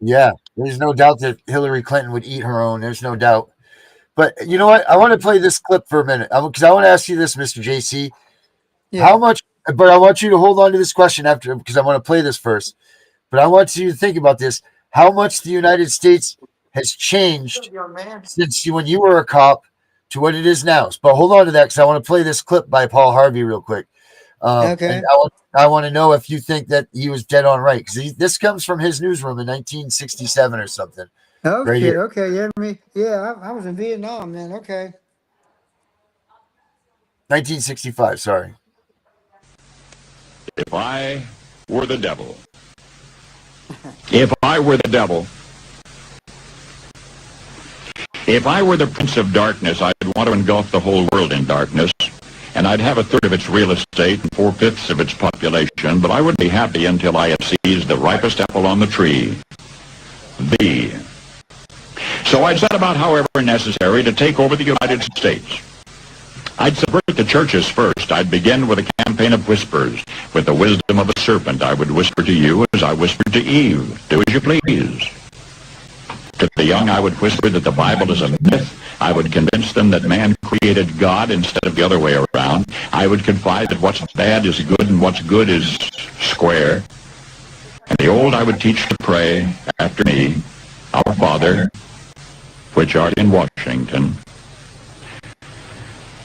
Speaker 2: Yeah. There's no doubt that Hillary Clinton would eat her own. There's no doubt. But you know what? I want to play this clip for a minute because I want to ask you this, Mr. JC. How
Speaker 5: Yeah.
Speaker 2: much? But I want you to hold on to this question after because I want to play this first. But I want you to think about this. How much the United States has changed
Speaker 5: Young man.
Speaker 2: since when you were a cop to what it is now. But hold on to that because I want to play this clip by Paul Harvey real quick.
Speaker 5: Okay.
Speaker 2: And I want to know if you think that he was dead on right because this comes from his newsroom in 1967 or something.
Speaker 5: Oh
Speaker 2: Right
Speaker 5: shit.
Speaker 2: here.
Speaker 5: Okay. Yeah. I was in Vietnam then. Okay.
Speaker 2: 1965. Sorry.
Speaker 6: If I were the devil, if I were the devil, if I were the prince of darkness, I'd want to engulf the whole world in darkness, and I'd have a third of its real estate and 4/5 of its population, but I wouldn't be happy until I had seized the ripest apple on the tree, thee. So I'd set about, however necessary, to take over the United States. I'd subvert to churches first. I'd begin with a campaign of whispers. With the wisdom of a serpent, I would whisper to you as I whispered to Eve, do as you please. To the young, I would whisper that the Bible is a myth. I would convince them that man created God instead of the other way around. I would confide that what's bad is good and what's good is square. And the old I would teach to pray after me, Our Father, which art in Washington.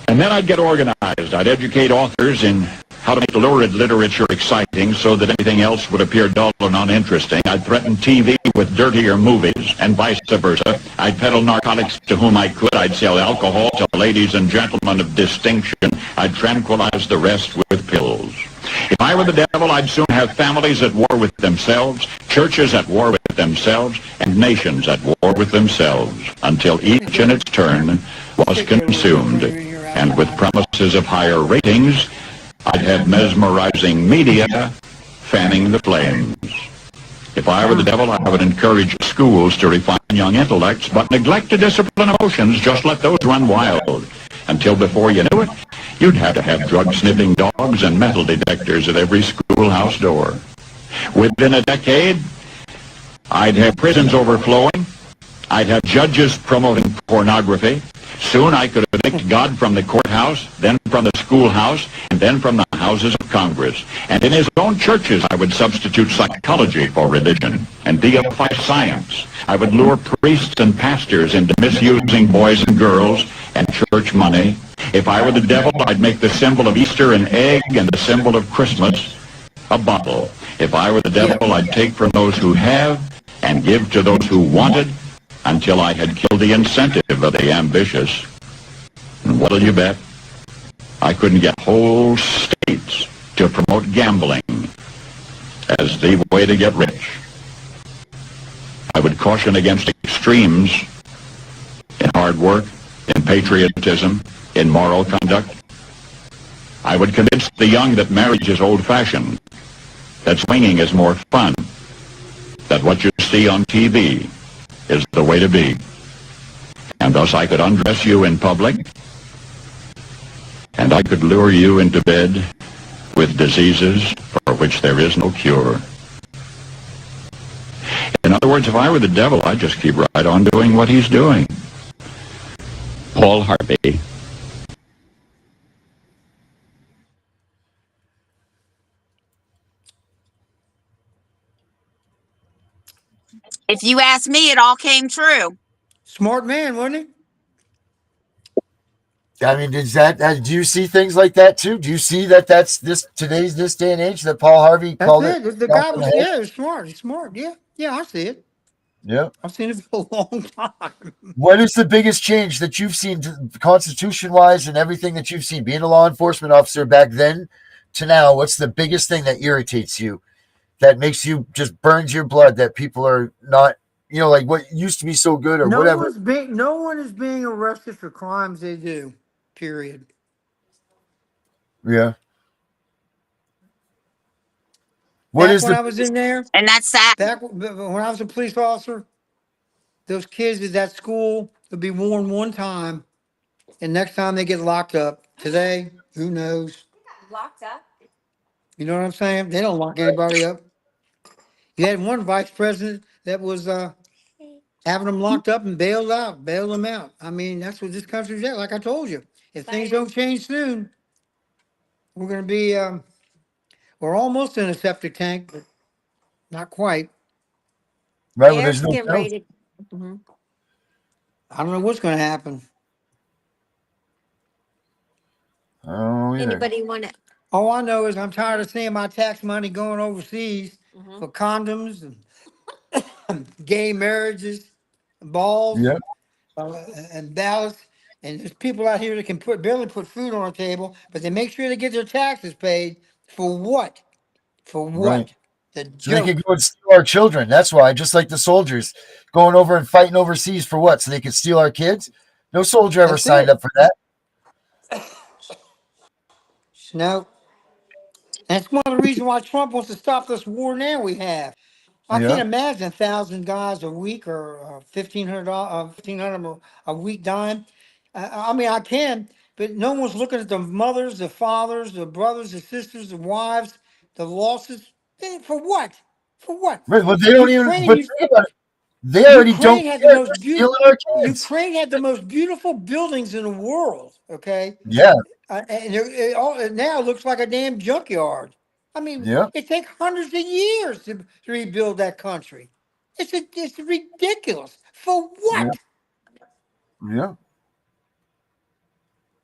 Speaker 6: And then I'd get organized. I'd educate authors in how to make lurid literature exciting so that anything else would appear dull and uninteresting. I'd threaten TV with dirtier movies and vice versa. I'd peddle narcotics to whom I could. I'd sell alcohol to ladies and gentlemen of distinction. I'd tranquilize the rest with pills. If I were the devil, I'd soon have families at war with themselves, churches at war with themselves, and nations at war with themselves, until each in its turn was consumed. And with promises of higher ratings, I'd have mesmerizing media fanning the flames. If I were the devil, I would encourage schools to refine young intellects, but neglect to discipline emotions, just let those run wild. Until before you knew it, you'd have to have drug-sniffing dogs and metal detectors at every schoolhouse door. Within a decade, I'd have prisons overflowing. I'd have judges promoting pornography. Soon I could evict God from the courthouse, then from the schoolhouse, and then from the houses of Congress. And in his own churches, I would substitute psychology for religion and deify science. I would lure priests and pastors into misusing boys and girls and church money. If I were the devil, I'd make the symbol of Easter an egg and the symbol of Christmas a bottle. If I were the devil, I'd take from those who have and give to those who wanted, until I had killed the incentive of the ambitious. And what'll you bet? I couldn't get whole states to promote gambling as the way to get rich. I would caution against extremes in hard work, in patriotism, in moral conduct. I would convince the young that marriage is old-fashioned, that swinging is more fun, that what you see on TV is the way to be. And thus I could undress you in public, and I could lure you into bed with diseases for which there is no cure. In other words, if I were the devil, I'd just keep right on doing what he's doing. Paul Harvey.
Speaker 3: If you ask me, it all came true.
Speaker 5: Smart man, wasn't he?
Speaker 2: I mean, do you see things like that too? Do you see that that's this day and age that Paul Harvey
Speaker 5: That's
Speaker 2: called
Speaker 5: it.
Speaker 2: it?
Speaker 5: The guy was, yeah, he's smart. He's smart. Yeah. Yeah, I see it.
Speaker 2: Yeah.
Speaker 5: I've seen it for a long time.
Speaker 2: What is the biggest change that you've seen constitution-wise and everything that you've seen? Being a law enforcement officer back then to now, what's the biggest thing that irritates you, that makes you just burns your blood, that people are not, like what used to be so good or whatever?
Speaker 5: No one is being arrested for crimes they do, period.
Speaker 2: Yeah.
Speaker 5: When I was in there,
Speaker 3: And that's sad.
Speaker 5: back when I was a police officer, those kids at that school would be warned one time, and next time they get locked up. Today, who knows?
Speaker 4: Locked up.
Speaker 5: You know what I'm saying? They don't lock anybody up. You had one vice president that was having them locked up and bailed them out. I mean, that's what this country's at. Like I told you, if things don't change soon, we're going to be, we're almost in a septic tank, but not quite.
Speaker 2: Right, well, there's no
Speaker 4: Getting
Speaker 2: telling.
Speaker 4: ready to- Mhm.
Speaker 5: I don't know what's going to happen.
Speaker 2: Oh, yeah.
Speaker 4: Anybody want to?
Speaker 5: All I know is I'm tired of seeing my tax money going overseas
Speaker 4: Mhm.
Speaker 5: for condoms and gay marriages, balls,
Speaker 2: Yeah.
Speaker 5: and ballots. And there's people out here that can barely put food on the table, but they make sure they get their taxes paid. For what? For what?
Speaker 2: Right.
Speaker 5: The
Speaker 2: So they
Speaker 5: joke.
Speaker 2: could go and steal our children. That's why, just like the soldiers going over and fighting overseas for what? So they could steal our kids? No soldier ever
Speaker 5: That's
Speaker 2: signed
Speaker 5: it.
Speaker 2: up for that.
Speaker 5: No. That's one of the reasons why Trump wants to stop this war now we have. I can't
Speaker 2: Yeah.
Speaker 5: imagine 1,000 guys a week or $1,500 a week dying. I mean, I can, but no one's looking at the mothers, the fathers, the brothers, the sisters, the wives, the losses. For what? For what?
Speaker 2: Right, well, they don't even.
Speaker 5: Ukraine,
Speaker 2: But
Speaker 5: you,
Speaker 2: think about it. They already don't
Speaker 5: Ukraine had the
Speaker 2: care.
Speaker 5: most
Speaker 2: They're stealing
Speaker 5: beautiful.
Speaker 2: our kids.
Speaker 5: Ukraine had the most beautiful buildings in the world. Okay,
Speaker 2: Yeah,
Speaker 5: and it now looks like a damn junkyard. I mean,
Speaker 2: yeah,
Speaker 5: it takes hundreds of years to rebuild that country. It's ridiculous. For
Speaker 2: yeah,
Speaker 5: what?
Speaker 2: yeah,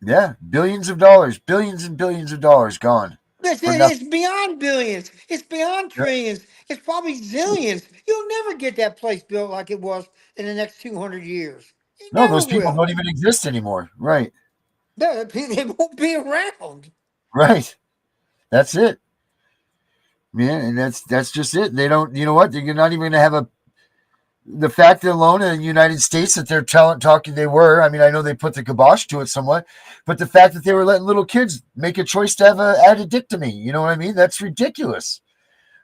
Speaker 2: yeah. Billions and billions of dollars gone for
Speaker 5: It's
Speaker 2: nothing.
Speaker 5: beyond billions. It's beyond
Speaker 2: Yeah.
Speaker 5: trillions. It's probably zillions. You'll never get that place built like it was in the next 200 years. You
Speaker 2: No,
Speaker 5: never
Speaker 2: those people
Speaker 5: will.
Speaker 2: don't even exist anymore. Right,
Speaker 5: They won't be around.
Speaker 2: right. That's it. Yeah, and that's just it. They don't. You know what? You're not even going to have a. The fact that alone in the United States that they're talking, they were. I mean, I know they put the kibosh to it somewhat, but the fact that they were letting little kids make a choice to have a addictomy, you know what I mean? That's ridiculous.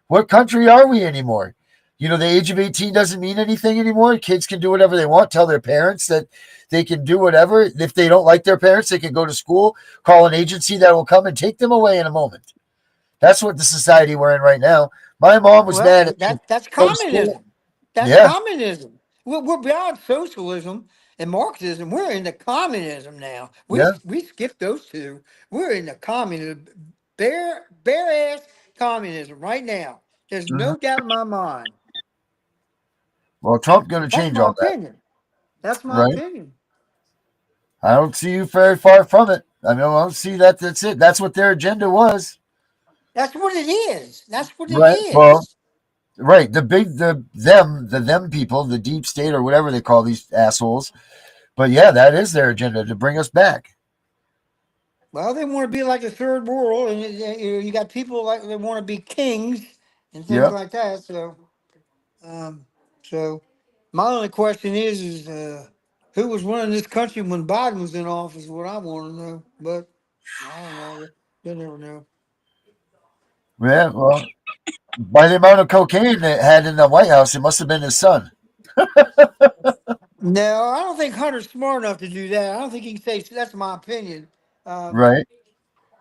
Speaker 2: What country are we anymore? You know, the age of 18 doesn't mean anything anymore. Kids can do whatever they want, tell their parents that they can do whatever. If they don't like their parents, they can go to school, call an agency that will come and take them away in a moment. That's what the society we're in right now. My mom was
Speaker 5: Well,
Speaker 2: mad at me.
Speaker 5: that's
Speaker 2: Go to school.
Speaker 5: communism. That's
Speaker 2: Yeah,
Speaker 5: communism. We're beyond socialism and Marxism. We're into communism now.
Speaker 2: yeah.
Speaker 5: We skipped those two. We're into communism, bare ass communism right now. There's
Speaker 2: Mhm.
Speaker 5: no doubt in my mind.
Speaker 2: Well, Trump's going to
Speaker 5: That's
Speaker 2: change
Speaker 5: my
Speaker 2: all that,
Speaker 5: opinion. That's my
Speaker 2: right?
Speaker 5: opinion.
Speaker 2: I don't see you very far from it. I mean, I don't see that. That's it. That's what their agenda was,
Speaker 5: That's what it is. That's what it
Speaker 2: right? Well,
Speaker 5: is.
Speaker 2: right. The them people, the deep state or whatever they call these assholes. But yeah, that is their agenda to bring us back.
Speaker 5: Well, they want to be like the third world, and you got people like they want to be kings and things
Speaker 2: Yep.
Speaker 5: like that. Um, so my only question is who was running this country when Biden was in office? Is what I want to know. But I don't know. You'll never know.
Speaker 2: Yeah. Well, by the amount of cocaine they had in the White House, it must have been his son,
Speaker 5: No, I don't think Hunter's smart enough to do that. I don't think he can say that's my opinion. Um,
Speaker 2: right?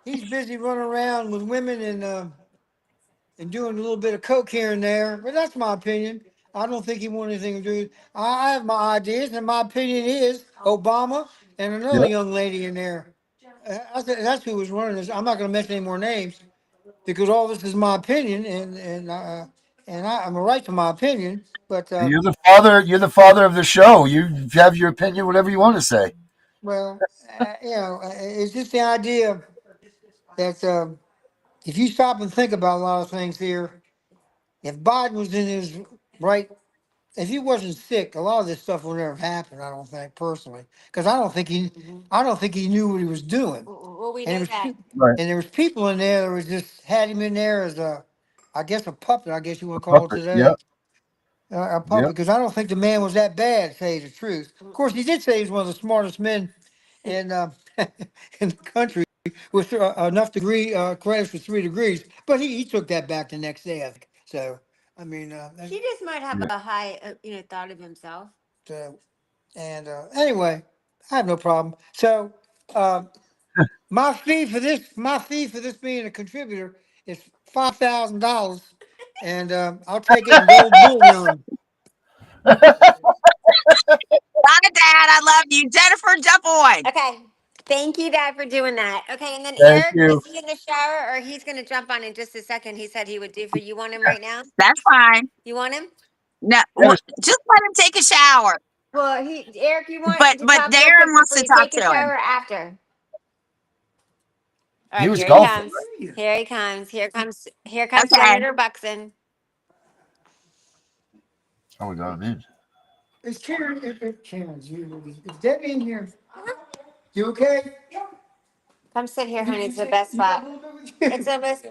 Speaker 5: he's busy running around with women and doing a little bit of coke here and there. But that's my opinion. I don't think he wanted anything to do. I have my ideas, and my opinion is Obama and another
Speaker 2: Yep.
Speaker 5: young lady in there. That's who was running this. I'm not going to mention any more names because all this is my opinion, I'm a right to my opinion. But
Speaker 2: You're the father. You're the father of the show. You have your opinion, whatever you want to say.
Speaker 5: well, it's just the idea that if you stop and think about a lot of things here, if Biden was in his right, if he wasn't sick, a lot of this stuff would never happen. I don't think personally, because I don't think he knew what he was doing.
Speaker 4: Well, we
Speaker 5: And
Speaker 4: know that.
Speaker 2: Right.
Speaker 5: and there was people in there that was just had him in there as I guess a puppet. I guess you want to call it
Speaker 2: Puppet.
Speaker 5: today,
Speaker 2: Yep.
Speaker 5: a puppet.
Speaker 2: Yep.
Speaker 5: Because I don't think the man was that bad. To tell you the truth, of course, he did say he's one of the smartest men in in the country with enough degree credits for 3 degrees. But he took that back the next day, I think. So I mean,
Speaker 4: He just might have
Speaker 2: Yeah.
Speaker 4: a high, thought of himself.
Speaker 5: so, and anyway, I have no problem. So. Um, my fee for this being a contributor is $5,000, and I'll take it in gold bullion.
Speaker 3: Got it, Dad. I love you. Jennifer, jump on.
Speaker 4: Okay. Thank you, Dad, for doing that. Okay, and then
Speaker 2: Thank
Speaker 4: Eric,
Speaker 2: you.
Speaker 4: is he in the shower or he's gonna jump on in just a second? He said he would do for you. Want him right now?
Speaker 3: That's fine.
Speaker 4: You want him?
Speaker 3: No,
Speaker 2: Yes.
Speaker 3: just let him take a shower.
Speaker 4: Well, Eric, you want
Speaker 3: But
Speaker 4: to
Speaker 3: but
Speaker 4: talk real
Speaker 3: Darren
Speaker 4: quick
Speaker 3: wants
Speaker 4: before
Speaker 3: to
Speaker 4: you
Speaker 3: talk
Speaker 4: take a
Speaker 3: to him.
Speaker 4: shower after. All
Speaker 2: He
Speaker 4: right,
Speaker 2: was
Speaker 4: here he
Speaker 2: golfing.
Speaker 4: comes. Here he comes. Here comes
Speaker 3: Okay.
Speaker 4: Senator Buxton.
Speaker 2: Oh, we got him in.
Speaker 5: Is Karen? Is Debbie in here? You okay?
Speaker 4: Come sit here, honey. It's the best spot. It's the best.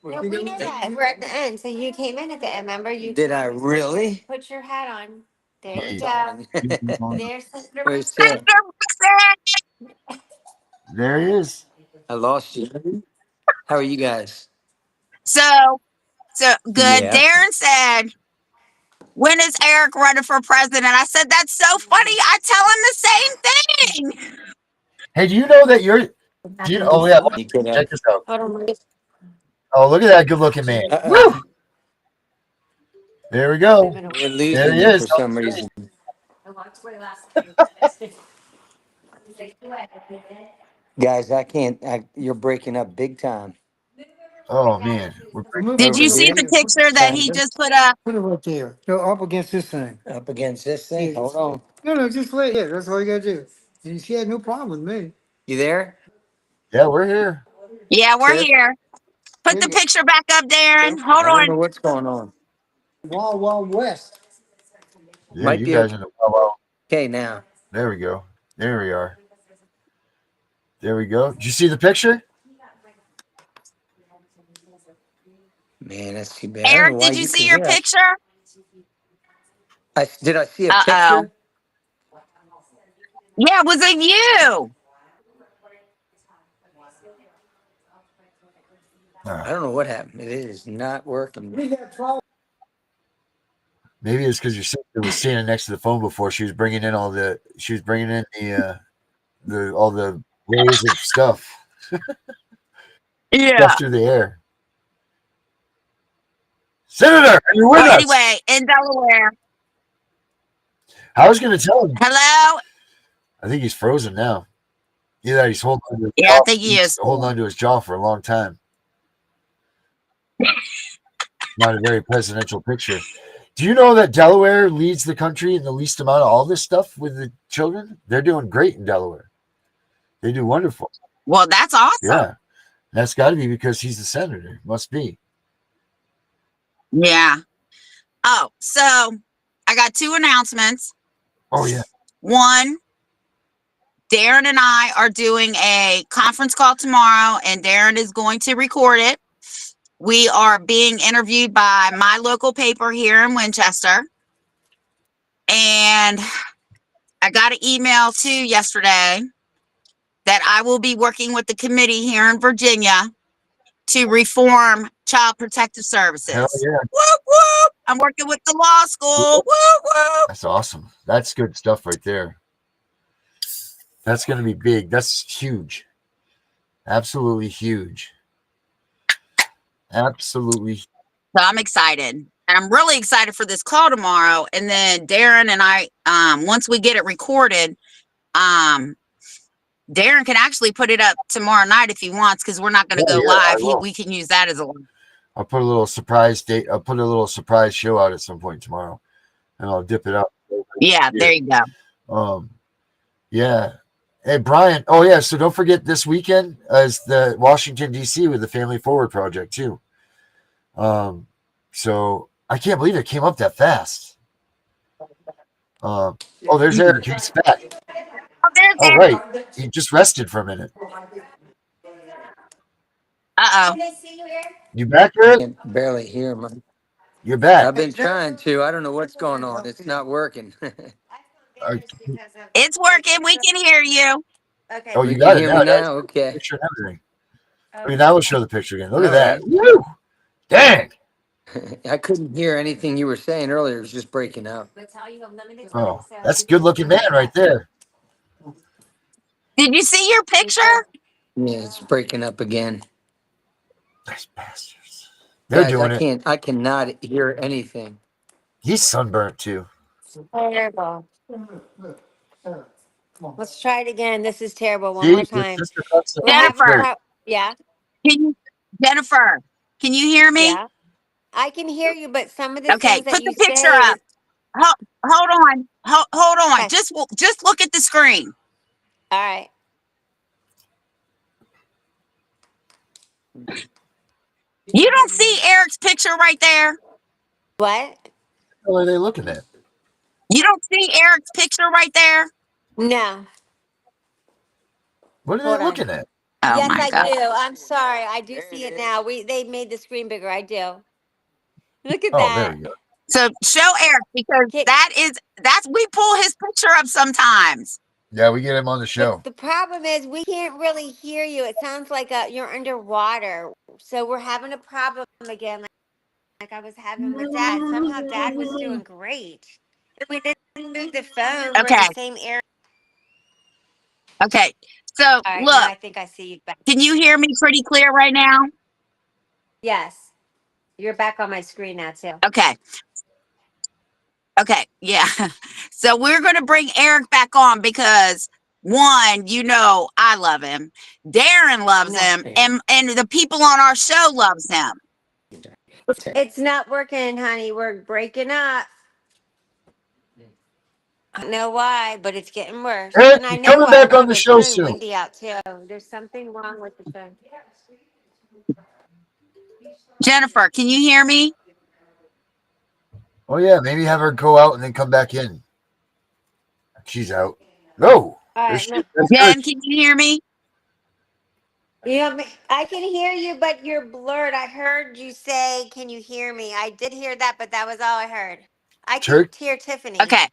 Speaker 4: No, we know that. We're at the end. So you came in at the end, remember? You
Speaker 7: Did I really?
Speaker 4: put your hat on. There you
Speaker 2: Hey,
Speaker 4: go.
Speaker 2: there
Speaker 4: There's Senator
Speaker 7: Where's
Speaker 4: Buxton.
Speaker 7: Tiff?
Speaker 2: he is.
Speaker 7: I lost you. How are you guys?
Speaker 3: So good.
Speaker 7: Yeah.
Speaker 3: Darren said, when is Eric running for president? I said, that's so funny. I tell him the same thing.
Speaker 2: Hey, do you know that you're? Do you? Oh yeah,
Speaker 7: You could
Speaker 2: check
Speaker 7: have.
Speaker 2: this out.
Speaker 4: Hold on.
Speaker 2: Oh, look at that good-looking man. Woo! There we go.
Speaker 7: We're
Speaker 2: There
Speaker 7: losing
Speaker 2: he
Speaker 7: you
Speaker 2: is.
Speaker 7: for some reason. Guys, I can't. You're breaking up big time.
Speaker 2: Oh man, we're
Speaker 5: Move
Speaker 3: Did
Speaker 5: it
Speaker 7: Over
Speaker 3: you
Speaker 5: over
Speaker 3: see
Speaker 7: here?
Speaker 3: the
Speaker 5: here.
Speaker 3: picture that he
Speaker 7: Kind of.
Speaker 3: just put up?
Speaker 5: Put it right there. No, up against this thing.
Speaker 7: Up against this thing?
Speaker 5: Yeah.
Speaker 7: Hold on.
Speaker 5: No, just lay it. That's all you gotta do. And she had no problem with me.
Speaker 7: You there,
Speaker 2: yeah, we're here.
Speaker 3: Yeah, we're
Speaker 7: Tiff?
Speaker 3: here. Put
Speaker 5: Here
Speaker 3: the
Speaker 5: you
Speaker 3: picture back up, Darren. Hold
Speaker 7: I don't know
Speaker 3: on.
Speaker 7: what's going on.
Speaker 5: go. Wild Wild West.
Speaker 2: Yeah,
Speaker 7: Might
Speaker 2: you
Speaker 7: be
Speaker 2: guys in the well.
Speaker 7: okay now.
Speaker 2: There we go. There we are. There we go. Did you see the picture?
Speaker 7: Man, that's too bad. I don't know
Speaker 3: Eric,
Speaker 7: why
Speaker 3: did you
Speaker 7: you
Speaker 3: see
Speaker 7: can
Speaker 3: your
Speaker 7: hear us.
Speaker 3: picture?
Speaker 7: Did I see a
Speaker 3: Uh-oh.
Speaker 7: picture?
Speaker 3: Yeah, it was of you.
Speaker 7: I don't know what happened. It is not working.
Speaker 5: We got 12.
Speaker 2: Maybe it's because your sister was standing next to the phone before. She was bringing in all the. She was bringing in the all the waves of stuff
Speaker 3: Yeah.
Speaker 2: through the air. Senator, are you with
Speaker 3: Well,
Speaker 2: us?
Speaker 3: anyway, in Delaware.
Speaker 2: I was going to tell him.
Speaker 3: Hello?
Speaker 2: I think he's frozen now. Either he's holding on to his
Speaker 3: Yeah, I
Speaker 2: jaw.
Speaker 3: think he
Speaker 2: He's
Speaker 3: is.
Speaker 2: holding on to his jaw for a long time. Not a very presidential picture. Do you know that Delaware leads the country in the least amount of all this stuff with the children? They're doing great in Delaware. They do wonderful.
Speaker 3: Well, that's awesome.
Speaker 2: Yeah. That's got to be because he's the senator. Must be.
Speaker 3: Yeah. Oh, so I got two announcements.
Speaker 2: Oh, yeah.
Speaker 3: One, Darren and I are doing a conference call tomorrow, and Darren is going to record it. We are being interviewed by my local paper here in Winchester. And I got an email too yesterday that I will be working with the committee here in Virginia to reform child protective services.
Speaker 2: Hell yeah.
Speaker 3: Whoop, whoop. I'm working with the law school. Whoop, whoop.
Speaker 2: That's awesome. That's good stuff right there. That's going to be big. That's huge. Absolutely huge. Absolutely.
Speaker 3: So I'm excited. And I'm really excited for this call tomorrow. And then Darren and I, once we get it recorded, Darren can actually put it up tomorrow night if he wants, because we're not going to go live. We can use that as a.
Speaker 2: I'll put a little surprise date. I'll put a little surprise show out at some point tomorrow, and I'll dip it up.
Speaker 3: Yeah, there you go.
Speaker 2: Yeah. Hey, Brian. Oh, yeah. So don't forget this weekend is the Washington, D.C. with the Family Forward Project, too. So I can't believe it came up that fast. Oh, there's Eric. He's back.
Speaker 3: Oh, there's
Speaker 2: Oh,
Speaker 3: Eric.
Speaker 2: right. He just rested for a minute.
Speaker 3: Uh-oh.
Speaker 2: You back, Eric?
Speaker 7: I can barely hear him.
Speaker 2: You're back.
Speaker 7: I've been trying to. I don't know what's going on. It's not working.
Speaker 3: It's working. We can hear you.
Speaker 4: Okay.
Speaker 2: Oh,
Speaker 7: You
Speaker 2: you
Speaker 7: can
Speaker 2: got it
Speaker 7: hear
Speaker 2: now.
Speaker 7: me
Speaker 2: That's
Speaker 7: now? Okay.
Speaker 2: picture and everything. I mean, I will show the picture again. Look at
Speaker 7: All
Speaker 2: that.
Speaker 7: right.
Speaker 2: Woo! Dang.
Speaker 7: I couldn't hear anything you were saying earlier. It was just breaking up.
Speaker 2: Oh, that's a good looking man right there.
Speaker 3: Did you see your picture?
Speaker 7: Yeah, it's breaking up again.
Speaker 2: Nice bastards. They're
Speaker 7: Guys,
Speaker 2: doing it.
Speaker 7: I cannot hear anything.
Speaker 2: He's sunburnt too.
Speaker 4: Terrible. Let's try it again. This is terrible. One
Speaker 2: See,
Speaker 4: more
Speaker 2: his
Speaker 4: time.
Speaker 2: sister cuts
Speaker 4: We're
Speaker 2: him.
Speaker 4: having
Speaker 3: Jennifer.
Speaker 4: yeah,
Speaker 3: Jennifer, can you hear me?
Speaker 4: yeah. I can hear you, but some of the
Speaker 3: Okay,
Speaker 4: things that
Speaker 3: put
Speaker 4: you
Speaker 3: the picture
Speaker 4: say
Speaker 3: up.
Speaker 4: is
Speaker 3: Hold on. Hold on.
Speaker 4: okay.
Speaker 3: Just look at the screen.
Speaker 4: All right.
Speaker 3: You don't see Eric's picture right there?
Speaker 4: What?
Speaker 2: What are they looking at?
Speaker 3: You don't see Eric's picture right there?
Speaker 4: No.
Speaker 2: What are
Speaker 4: Hold
Speaker 2: they
Speaker 4: on.
Speaker 2: looking at?
Speaker 3: Oh
Speaker 4: Yes,
Speaker 3: my
Speaker 4: I
Speaker 3: God.
Speaker 4: do. I'm sorry. I do see it now. They made the screen bigger. I do. Look at
Speaker 2: Oh, there
Speaker 4: that.
Speaker 2: we go.
Speaker 3: So show Eric, because we pull his picture up sometimes.
Speaker 2: Yeah, we get him on the show.
Speaker 4: The problem is we can't really hear you. It sounds like you're underwater. So we're having a problem again, like I was having with Dad. Somehow Dad was doing great. We didn't move the phone. We're in
Speaker 3: Okay.
Speaker 4: the same area.
Speaker 3: Okay. So
Speaker 4: All right, now
Speaker 3: look,
Speaker 4: I think I see you back.
Speaker 3: can you hear me pretty clear right now?
Speaker 4: Yes, you're back on my screen now too.
Speaker 3: Okay. Okay. Yeah. So we're going to bring Eric back on because one, I love him. Darren loves
Speaker 4: No,
Speaker 3: him, and the people on our show loves him.
Speaker 4: it's not working, honey. We're breaking up. I don't know why, but it's getting worse.
Speaker 2: Eric,
Speaker 4: And I
Speaker 2: you're
Speaker 4: know
Speaker 2: coming
Speaker 4: why.
Speaker 2: back on
Speaker 4: Look,
Speaker 2: the
Speaker 4: it's
Speaker 2: show
Speaker 4: really
Speaker 2: soon.
Speaker 4: windy out too. There's something wrong with the phone.
Speaker 3: Jennifer, can you hear me?
Speaker 2: Oh yeah, maybe have her go out and then come back in. She's out. No,
Speaker 4: All
Speaker 2: there's
Speaker 4: right, look.
Speaker 2: that's good.
Speaker 3: Jen, can you hear me?
Speaker 4: I can hear you, but you're blurred. I heard you say, "Can you hear me?" I did hear that, but that was all I heard. I can
Speaker 2: Turk,
Speaker 4: hear Tiffany.
Speaker 3: Okay.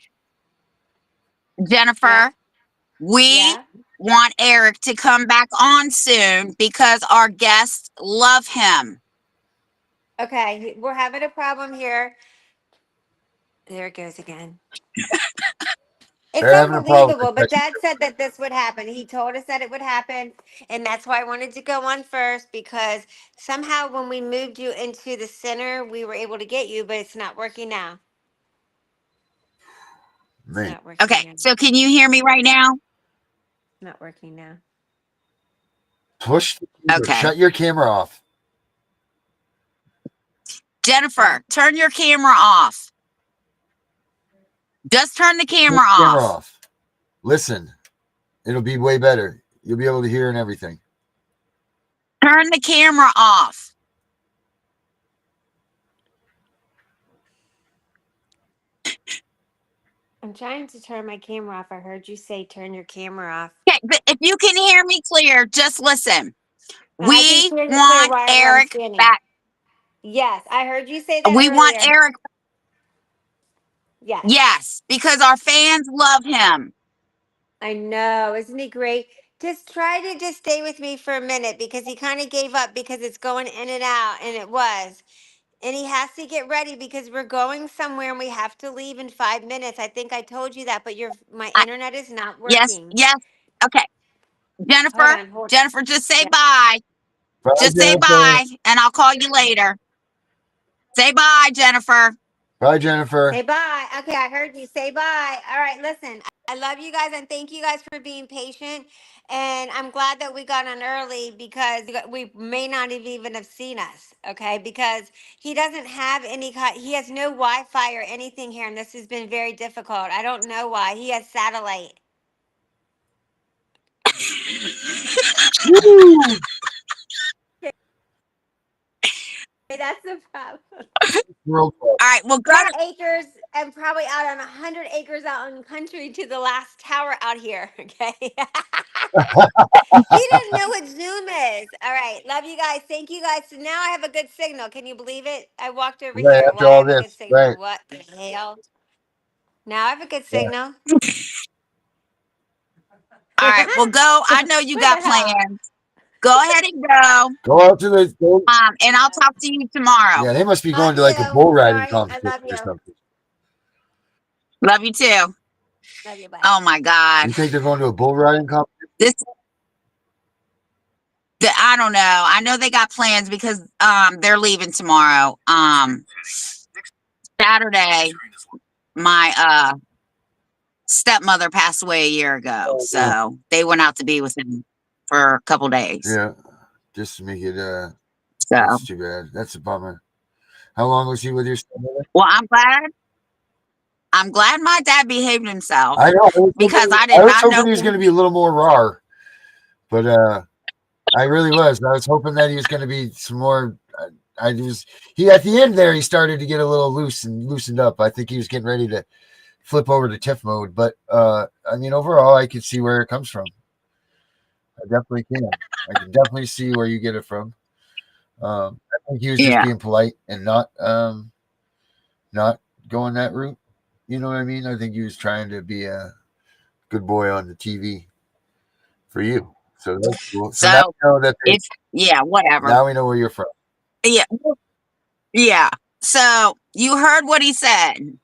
Speaker 4: Yeah,
Speaker 3: Jennifer, we
Speaker 4: yeah.
Speaker 3: want Eric to come back on soon because our guests love him.
Speaker 4: Okay, we're having a problem here. There it goes again. It's
Speaker 2: they're having a problem with
Speaker 4: unbelievable, but
Speaker 2: connection.
Speaker 4: Dad said that this would happen. He told us that it would happen, and that's why I wanted to go on first because somehow when we moved you into the center, we were able to get you, but it's not working now. It's
Speaker 2: Man,
Speaker 4: not working
Speaker 3: Okay.
Speaker 4: now.
Speaker 3: So can you hear me right now?
Speaker 4: Not working now.
Speaker 2: push.
Speaker 3: Okay.
Speaker 2: Shut your camera off.
Speaker 3: Jennifer, turn your camera off. Just turn the
Speaker 2: Turn
Speaker 3: camera
Speaker 2: the camera
Speaker 3: off.
Speaker 2: off. Listen, it'll be way better. You'll be able to hear and everything.
Speaker 3: Turn the camera off.
Speaker 4: I'm trying to turn my camera off. I heard you say turn your camera off.
Speaker 3: Okay, but if you can hear me clear, just listen.
Speaker 4: And I can
Speaker 3: We
Speaker 4: hear you clear
Speaker 3: want
Speaker 4: where I'm
Speaker 3: Eric
Speaker 4: standing.
Speaker 3: back.
Speaker 4: Yes, I heard you say that
Speaker 3: We want
Speaker 4: earlier.
Speaker 3: Eric.
Speaker 4: Yes.
Speaker 3: Yes, because our fans love him.
Speaker 4: I know. Isn't he great? Just try to just stay with me for a minute because he kind of gave up because it's going in and out, and it was. And he has to get ready because we're going somewhere and we have to leave in 5 minutes. I think I told you that, but my
Speaker 3: I,
Speaker 4: internet is not
Speaker 3: yes,
Speaker 4: working.
Speaker 3: yes. Okay.
Speaker 4: Hold
Speaker 3: Jennifer,
Speaker 4: on, hold.
Speaker 3: Jennifer, just say
Speaker 4: Yeah.
Speaker 3: bye.
Speaker 2: Bye,
Speaker 3: Just say
Speaker 2: Jennifer.
Speaker 3: bye, and I'll call you later. Say bye, Jennifer.
Speaker 2: Bye, Jennifer.
Speaker 4: Say bye. Okay, I heard you say bye. All right, listen. I love you guys and thank you guys for being patient. And I'm glad that we got on early because we may not have even have seen us. Okay, because he doesn't have he has no Wi-Fi or anything here, and this has been very difficult. I don't know why. He has satellite.
Speaker 2: Woo!
Speaker 4: That's the problem.
Speaker 2: World Cup.
Speaker 3: All right, well, go
Speaker 4: 10
Speaker 3: to.
Speaker 4: acres and probably out on 100 acres out in the country to the last tower out here. Okay. He doesn't know what Zoom is. All right. Love you guys. Thank you guys. So now I have a good signal. Can you believe it? I walked over
Speaker 2: Right
Speaker 4: here.
Speaker 2: after
Speaker 4: Why I
Speaker 2: all
Speaker 4: have a good
Speaker 2: this,
Speaker 4: signal.
Speaker 2: right?
Speaker 4: What the hell? Now I have a good
Speaker 2: Yeah.
Speaker 4: signal.
Speaker 3: All right, well, go. I know you
Speaker 4: What
Speaker 3: got
Speaker 4: the hell?
Speaker 3: plans. Go ahead and go.
Speaker 2: Go out to the. Go,
Speaker 3: And I'll talk to you tomorrow.
Speaker 2: yeah, they must be
Speaker 4: Love
Speaker 2: going to like a
Speaker 4: you.
Speaker 2: bull riding
Speaker 4: Sorry. I
Speaker 2: competition
Speaker 4: love
Speaker 2: or
Speaker 4: you.
Speaker 2: something.
Speaker 3: Love you too.
Speaker 4: Love you. Bye.
Speaker 3: Oh my God.
Speaker 2: You think they're going to a bull riding competition?
Speaker 3: This I don't know. I know they got plans because they're leaving tomorrow. Saturday, my stepmother passed away a year ago. So they went out to be with him for a couple days.
Speaker 2: Yeah, just to make it.
Speaker 3: So
Speaker 2: That's too bad. That's a bummer. How long was he with your stepmother?
Speaker 3: well, I'm glad my dad behaved himself
Speaker 2: I know.
Speaker 3: because I
Speaker 2: I
Speaker 3: did
Speaker 2: was
Speaker 3: not
Speaker 2: hoping
Speaker 3: know.
Speaker 2: he was going to be a little more raw, but I really was. I was hoping that he was going to be some more. He at the end there he started to get a little loose and loosened up. I think he was getting ready to flip over to Tiff mode, but I mean overall I can see where it comes from. I definitely can. I can definitely see where you get it from. I think he was just
Speaker 3: Yeah.
Speaker 2: being polite and not going that route. You know what I mean? I think he was trying to be a good boy on the TV for you. So that's cool. So now
Speaker 3: So
Speaker 2: we know that
Speaker 3: whatever.
Speaker 2: now we know where you're from.
Speaker 3: Yeah. Yeah. So you heard what he said.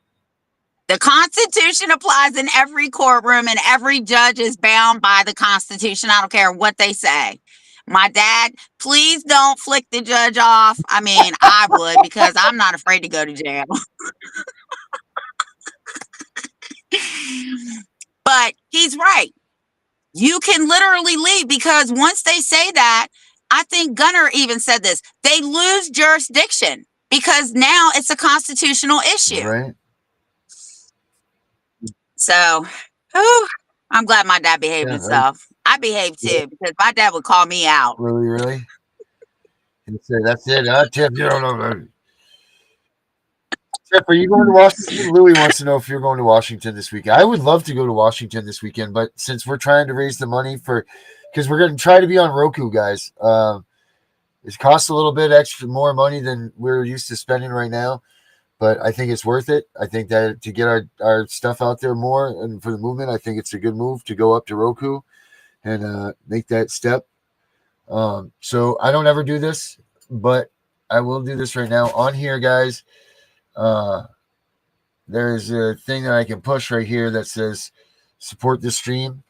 Speaker 3: The Constitution applies in every courtroom, and every judge is bound by the Constitution. I don't care what they say. My dad, please don't flick the judge off. I mean, I would, because I'm not afraid to go to jail. But he's right. You can literally leave, because once they say that, I think Gunner even said this, they lose jurisdiction because now it's a constitutional issue.
Speaker 2: Right.
Speaker 3: So, whew, I'm glad my dad behaved
Speaker 2: Yeah,
Speaker 3: himself. I behaved too, because my dad would call me out.
Speaker 2: Really? And say, that's it. Tiff, you don't know. Tiff, are you going to Washington? Louis wants to know if you're going to Washington this weekend. I would love to go to Washington this weekend, but since we're trying to raise the money because we're going to try to be on Roku, guys. It costs a little bit extra, more money than we're used to spending right now, but I think it's worth it. I think that to get our stuff out there more and for the movement, I think it's a good move to go up to Roku and make that step. So I don't ever do this, but I will do this right now on here, guys. There's a thing that I can push right here that says support the stream,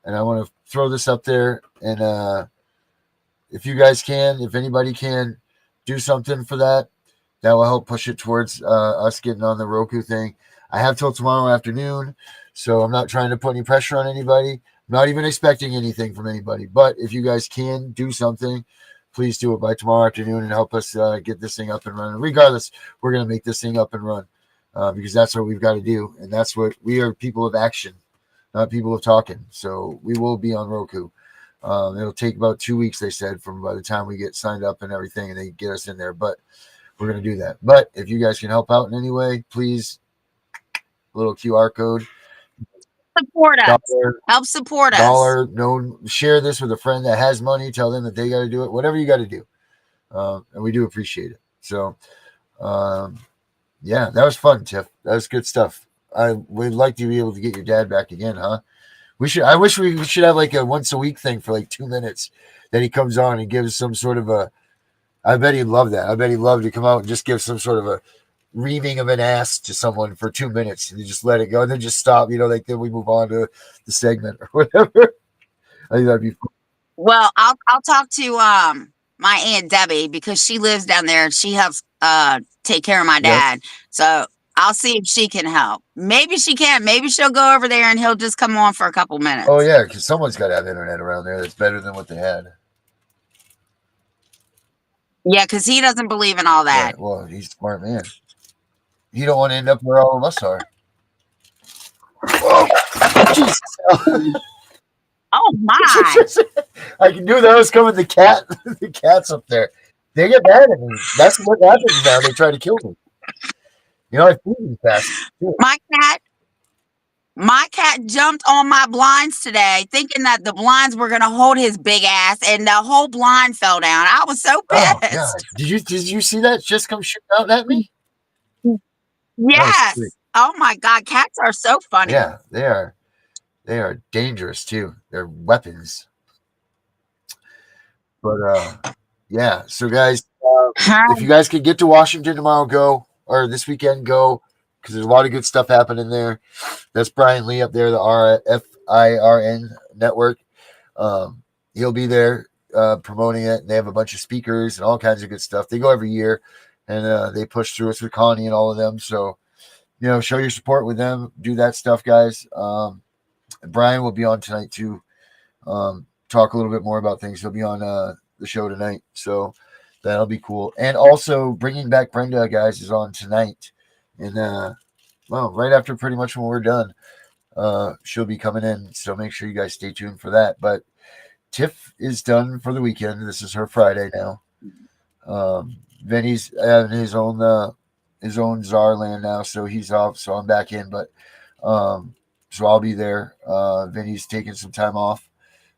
Speaker 2: and I want to throw this up there. And if you guys can, if anybody can do something for that, that will help push it towards us getting on the Roku thing. I have till tomorrow afternoon, so I'm not trying to put any pressure on anybody. I'm not even expecting anything from anybody. But if you guys can do something, please do it by tomorrow afternoon and help us get this thing up and running. Regardless, we're going to make this thing up and run because that's what we've got to do. And that's what we are, people of action, not people of talking. So we will be on Roku. It'll take about 2 weeks, they said, from by the time we get signed up and everything and they get us in there. But we're going to do that. But if you guys can help out in any way, please, little QR code.
Speaker 3: Support us. Help support us.
Speaker 2: Share this with a friend that has money. Tell them that they got to do it. Whatever you got to do. And we do appreciate it. So, yeah, that was fun, Tiff. That was good stuff. I would like to be able to get your dad back again, huh? I wish we should have like a once a week thing for like 2 minutes that he comes on and gives some sort of I bet he'd love that. I bet he'd love to come out and just give some sort of a reaming of an ass to someone for 2 minutes and you just let it go and then just stop, like then we move on to the segment or whatever. I think that'd be fun.
Speaker 3: Well, I'll talk to my Aunt Debbie because she lives down there and she helps take care of my dad. Yep. So I'll see if she can help. Maybe she can. Maybe she'll go over there and he'll just come on for a couple minutes.
Speaker 2: Oh yeah, because someone's got to have internet around there that's better than what they had.
Speaker 3: Yeah, because he doesn't believe in all that.
Speaker 2: Yeah, well, he's a smart man. He don't want to end up where all of us are. Whoa. Jesus.
Speaker 3: Oh my!
Speaker 2: I can do those. Coming the cat's up there. They get mad at me. That's what happens now. They try to kill me. I feed them fast. Too.
Speaker 3: My cat jumped on my blinds today, thinking that the blinds were gonna hold his big ass, and the whole blind fell down. I was so pissed.
Speaker 2: Oh God! Did you see that just come shooting out at me?
Speaker 3: Yes. Oh my God! Cats are so funny.
Speaker 2: Yeah, they are. They are dangerous too. They're weapons. But yeah. So guys, if you guys can get to Washington tomorrow, go, or this weekend, go, because there's a lot of good stuff happening there. That's Brian Lee up there, the RFIRN network. He'll be there promoting it, and they have a bunch of speakers and all kinds of good stuff. They go every year, and they push through us with Connie and all of them. So, show your support with them. Do that stuff, guys. Brian will be on tonight too. Talk a little bit more about things. He'll be on the show tonight, so that'll be cool. And also bringing back Brenda, guys, is on tonight. And right after pretty much when we're done, she'll be coming in. So make sure you guys stay tuned for that. But Tiff is done for the weekend. This is her Friday now. Vinny's in his own czar land now, so he's off. So I'm back in, but so I'll be there. Vinny's taking some time off,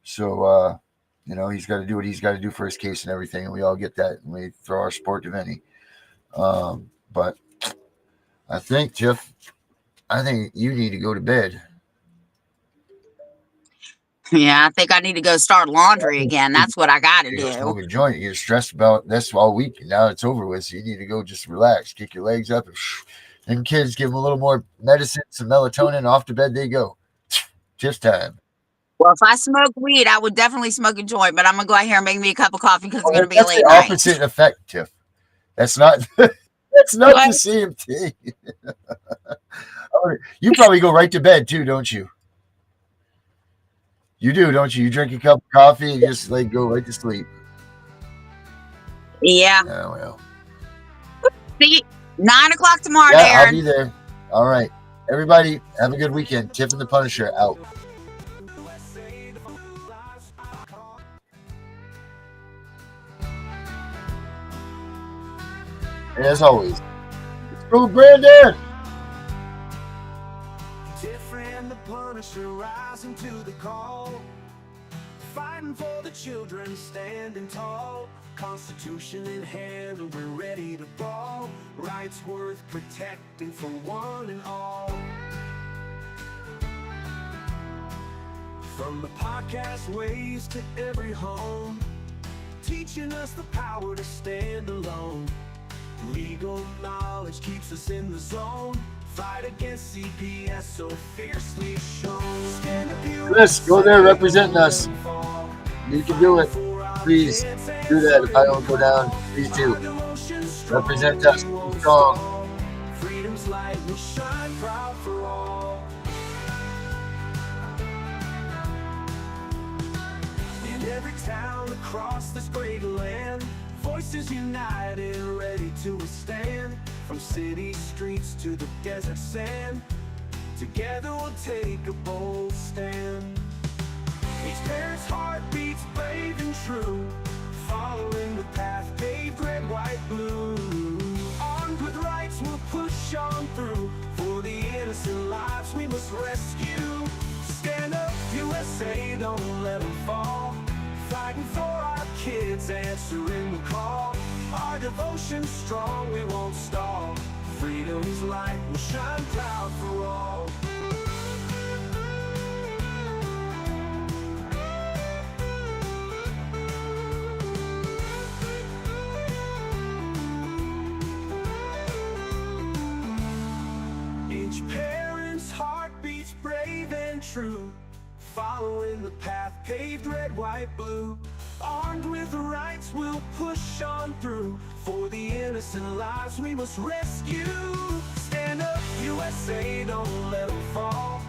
Speaker 2: so he's got to do what he's got to do for his case and everything, and we all get that, and we throw our support to Vinny. But I think, Tiff, you need to go to bed.
Speaker 3: Yeah, I think I need to go start laundry again. That's what I got to do.
Speaker 2: Smoke a joint. You're stressed about this all week, and now it's over with. So you need to go just relax, kick your legs up, and And kids, give them a little more medicine, some melatonin, off to bed they go. Just time.
Speaker 3: Well, if I smoke weed, I would definitely smoke a joint, but I'm gonna go out here and make me a cup of coffee because it's
Speaker 2: Oh,
Speaker 3: gonna be a
Speaker 2: that's
Speaker 3: late
Speaker 2: the
Speaker 3: night.
Speaker 2: opposite effect, Tiff. That's not that's not
Speaker 3: What?
Speaker 2: the same thing. You probably go right to bed too, don't you? You do, don't you? You drink a cup of coffee and just like go right to sleep.
Speaker 3: Yeah.
Speaker 2: Oh well.
Speaker 3: See, 9 o'clock tomorrow,
Speaker 2: Yeah, I'll
Speaker 3: Darren.
Speaker 2: be there. All right. Everybody, have a good weekend. Tiff and the Punisher out. And as always, let's go, Brandon!
Speaker 1: Tiff and the Punisher rising to the call, fighting for the children, standing tall. Constitution in hand and we're ready to ball. Rights worth protecting for one and all. From the podcast ways to every home, teaching us the power to stand alone. Legal knowledge keeps us in the zone. Fight against CPS so fiercely shown. Stand up,
Speaker 2: Chris, go there representing us. You can do it. Please do that. If I don't go down, please do. Represent us. Be strong.
Speaker 1: Freedom's light will shine proud for all. In every town across this great land, voices united, ready to withstand. From city streets to the desert sand, together we'll take a bold stand. Each parent's heart beats brave and true, following the path paved red, white, blue. Armed with rights we'll push on through, for the innocent lives we must rescue. Stand up, USA, don't let them fall. Fighting for our kids, answering the call. Our devotion's strong, we won't stall. Freedom's light will shine proud for all. Each parent's heart beats brave and true, following the path paved red, white, blue. Armed with rights we'll push on through, for the innocent lives we must rescue. Stand up, USA, don't let them fall.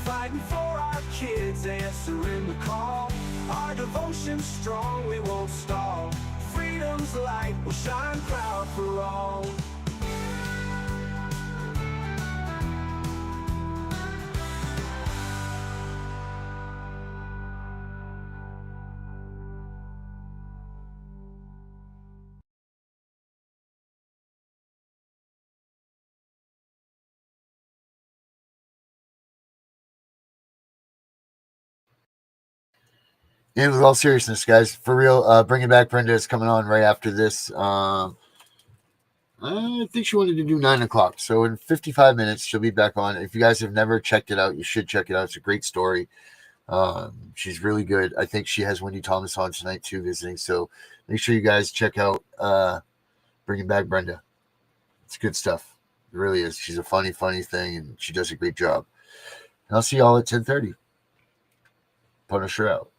Speaker 1: Fighting for our kids, answering the call. Our devotion's strong, we won't stall. Freedom's light will shine proud for all.
Speaker 2: And with all seriousness, guys, for real, Bringing Back Brenda is coming on right after this. I think she wanted to do 9 o'clock. So in 55 minutes, she'll be back on. If you guys have never checked it out, you should check it out. It's a great story. She's really good. I think she has Wendy Thomas on tonight too, visiting. So make sure you guys check out Bringing Back Brenda. It's good stuff. It really is. She's a funny thing, and she does a great job. And I'll see y'all at 10:30. Punisher out.